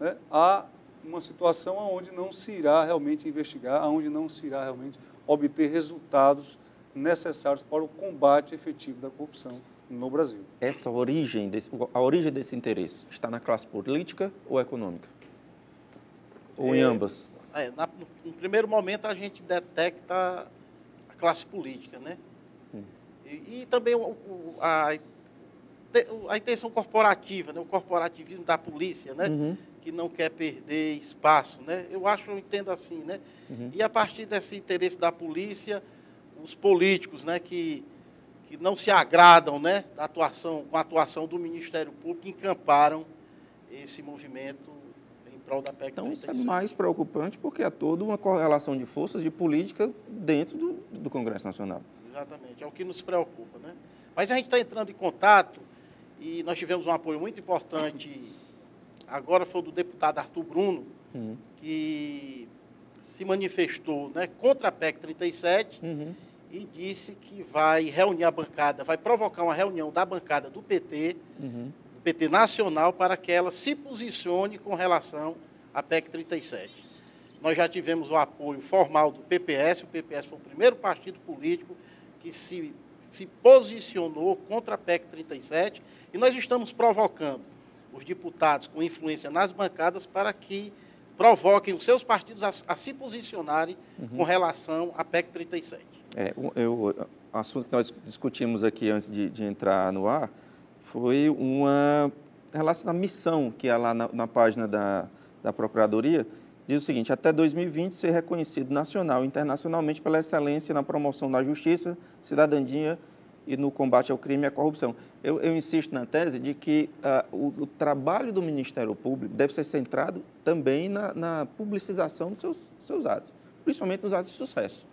né, a uma situação onde não se irá realmente investigar, onde não se irá realmente obter resultados necessários para o combate efetivo da corrupção no Brasil. A origem desse interesse está na classe política ou econômica? Ou em ambas? No primeiro momento, a gente detecta a classe política, né? E também a intenção corporativa, né? O corporativismo da polícia, né? Uhum. Que não quer perder espaço, né? Eu entendo assim, né? Uhum. E a partir desse interesse da polícia, os políticos, né? Que não se agradam, né? Com a atuação do Ministério Público, encamparam esse movimento em prol da PEC 36. Então, isso é mais preocupante porque há toda uma correlação de forças de política dentro do Congresso Nacional. Exatamente, é o que nos preocupa, né? Mas a gente está entrando em contato e nós tivemos um apoio muito importante, agora foi do deputado Arthur Bruno, que se manifestou, né, contra a PEC 37 e disse que vai reunir a bancada, vai provocar uma reunião da bancada do PT, do PT Nacional, para que ela se posicione com relação à PEC 37. Nós já tivemos o apoio formal do PPS, o PPS foi o primeiro partido político que se posicionou contra a PEC 37, e nós estamos provocando os deputados com influência nas bancadas para que provoquem os seus partidos a se posicionarem com relação à PEC 37. O assunto que nós discutimos aqui antes de entrar no ar foi uma relação à missão que há lá na página da Procuradoria. Diz o seguinte: até 2020 ser reconhecido nacional e internacionalmente pela excelência na promoção da justiça, cidadania e no combate ao crime e à corrupção. Eu insisto na tese de que o trabalho do Ministério Público deve ser centrado também na publicização dos seus atos, principalmente nos atos de sucesso.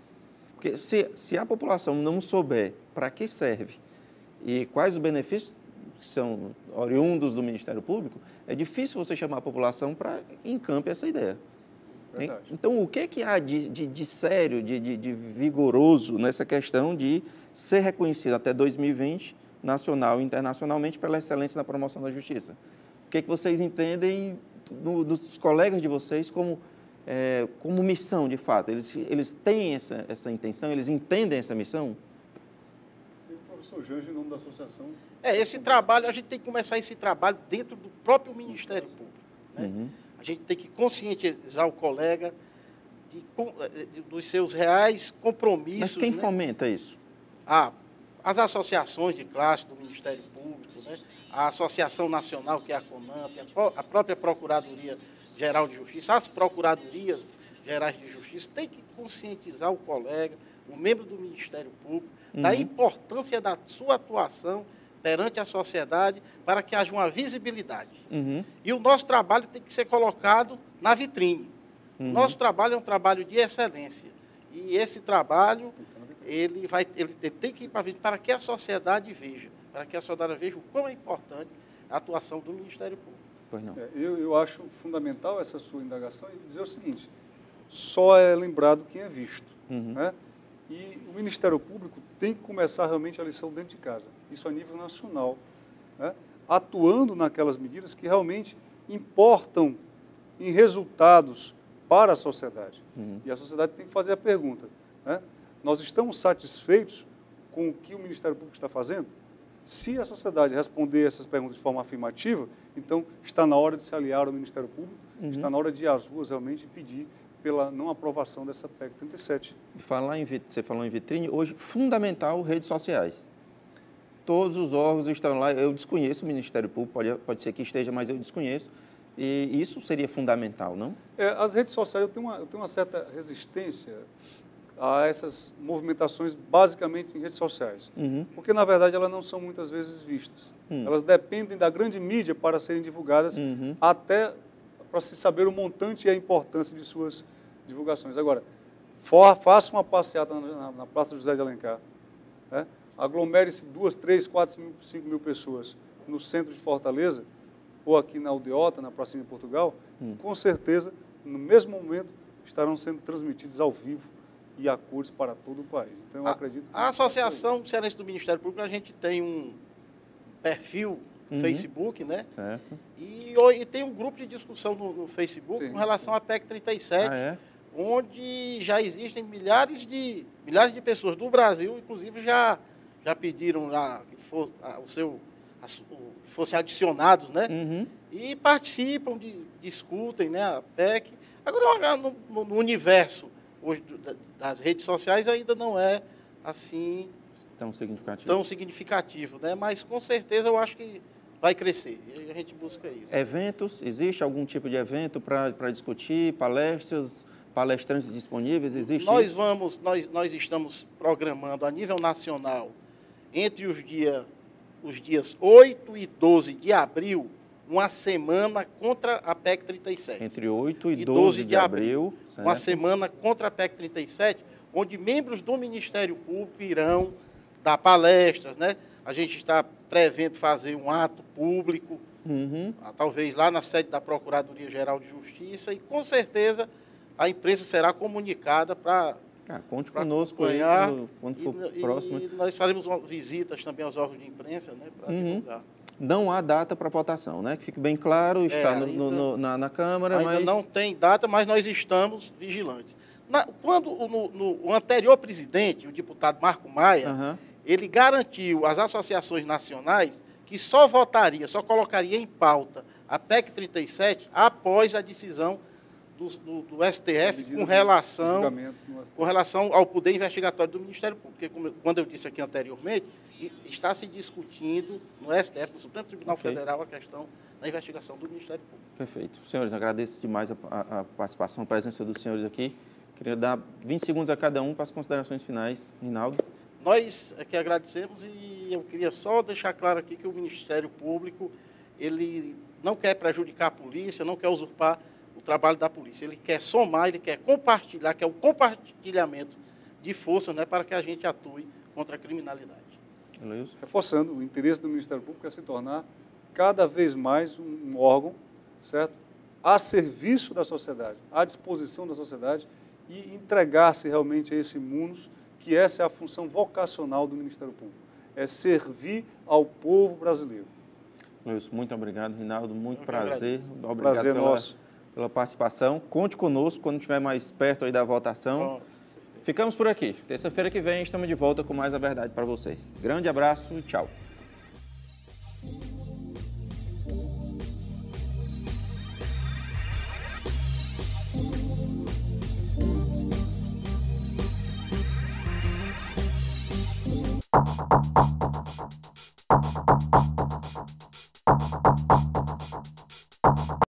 Porque se a população não souber para que serve e quais os benefícios que são oriundos do Ministério Público, é difícil você chamar a população para que encampe essa ideia. Verdade. Então, o que há de sério, de vigoroso nessa questão de ser reconhecido até 2020, nacional e internacionalmente, pela excelência na promoção da justiça? O que vocês entendem dos colegas de vocês como missão, de fato? Eles têm essa intenção, eles entendem essa missão? E o professor Jorge, em nome da associação... Esse trabalho, a gente tem que começar esse trabalho dentro do próprio Ministério Público, né? A gente tem que conscientizar o colega dos seus reais compromissos. Mas quem, né? fomenta isso? As associações de classe do Ministério Público, né? A Associação Nacional, que é a CONAMP, a própria Procuradoria-Geral de Justiça, as Procuradorias Gerais de Justiça, tem que conscientizar o colega, o membro do Ministério Público, da importância da sua atuação perante a sociedade, para que haja uma visibilidade. E o nosso trabalho tem que ser colocado na vitrine. O nosso trabalho é um trabalho de excelência. E esse trabalho, ele tem que ir para a vitrine para que a sociedade veja, o quão é importante a atuação do Ministério Público. Pois não. Eu acho fundamental essa sua indagação e dizer o seguinte: só é lembrado quem é visto, né? E o Ministério Público tem que começar realmente a lição dentro de casa, isso a nível nacional, né? Atuando naquelas medidas que realmente importam em resultados para a sociedade. E a sociedade tem que fazer a pergunta, né? Nós estamos satisfeitos com o que o Ministério Público está fazendo? Se a sociedade responder essas perguntas de forma afirmativa, então está na hora de se aliar ao Ministério Público, está na hora de ir às ruas realmente pedir pela não aprovação dessa PEC 37. Você falou em vitrine, hoje, fundamental, redes sociais. Todos os órgãos estão lá, eu desconheço o Ministério Público, pode ser que esteja, mas eu desconheço, e isso seria fundamental, não? As redes sociais, eu tenho uma certa resistência a essas movimentações basicamente em redes sociais. Porque, na verdade, elas não são muitas vezes vistas. Elas dependem da grande mídia para serem divulgadas, até para se saber o montante e a importância de suas divulgações. Agora, faça uma passeata na Praça José de Alencar, né? Aglomere-se 2, 3, 4, 5 mil pessoas no centro de Fortaleza, ou aqui na Aldeota, na Pracinha de Portugal, com certeza, no mesmo momento, estarão sendo transmitidos ao vivo e a cores para todo o país. Então, eu acredito que... A Associação Cearense do Ministério Público, a gente tem um perfil no Facebook, né? Certo. E tem um grupo de discussão no Facebook com relação à PEC 37, onde já existem milhares de pessoas do Brasil, inclusive já pediram lá que fossem adicionados, né? E participam, discutem, né, a PEC. Agora, no universo hoje das redes sociais ainda não é assim tão significativo, né? Mas com certeza eu acho que vai crescer e a gente busca isso. Eventos, existe algum tipo de evento para discutir, palestrantes disponíveis, existe? Nós estamos programando a nível nacional entre os dias 8 e 12 de abril, uma semana contra a PEC 37. Entre 8 e 12 de abril. Uma semana contra a PEC 37, onde membros do Ministério Público irão dar palestras, né? A gente está prevendo fazer um ato público, talvez lá na sede da Procuradoria-Geral de Justiça, e com certeza a imprensa será comunicada para... conte conosco aí quando for próximo. E nós faremos visitas também aos órgãos de imprensa, né, para divulgar. Não há data para votação, né? Que fique bem claro, está na Câmara, ainda não tem data, mas nós estamos vigilantes. Quando o anterior presidente, o deputado Marco Maia, ele garantiu às associações nacionais que só colocaria em pauta a PEC 37 após a decisão do STF com relação ao poder investigatório do Ministério Público. Porque, quando eu disse aqui anteriormente, está se discutindo no STF, no Supremo Tribunal Federal, a questão da investigação do Ministério Público. Perfeito. Senhores, agradeço demais a participação, a presença dos senhores aqui. Queria dar 20 segundos a cada um para as considerações finais. Rinaldo. Nós aqui agradecemos e eu queria só deixar claro aqui que o Ministério Público, ele não quer prejudicar a polícia, não quer usurpar o trabalho da polícia. Ele quer somar, ele quer compartilhar, quer o compartilhamento de força, né, para que a gente atue contra a criminalidade. Reforçando, o interesse do Ministério Público é se tornar cada vez mais um órgão, certo? A serviço da sociedade, à disposição da sociedade e entregar-se realmente a esse munus, que essa é a função vocacional do Ministério Público, é servir ao povo brasileiro. Muito obrigado, Rinaldo, muito prazer. Obrigado pela participação. Conte conosco quando estiver mais perto aí da votação. Ficamos por aqui. Terça-feira que vem estamos de volta com mais a verdade para você. Grande abraço e tchau.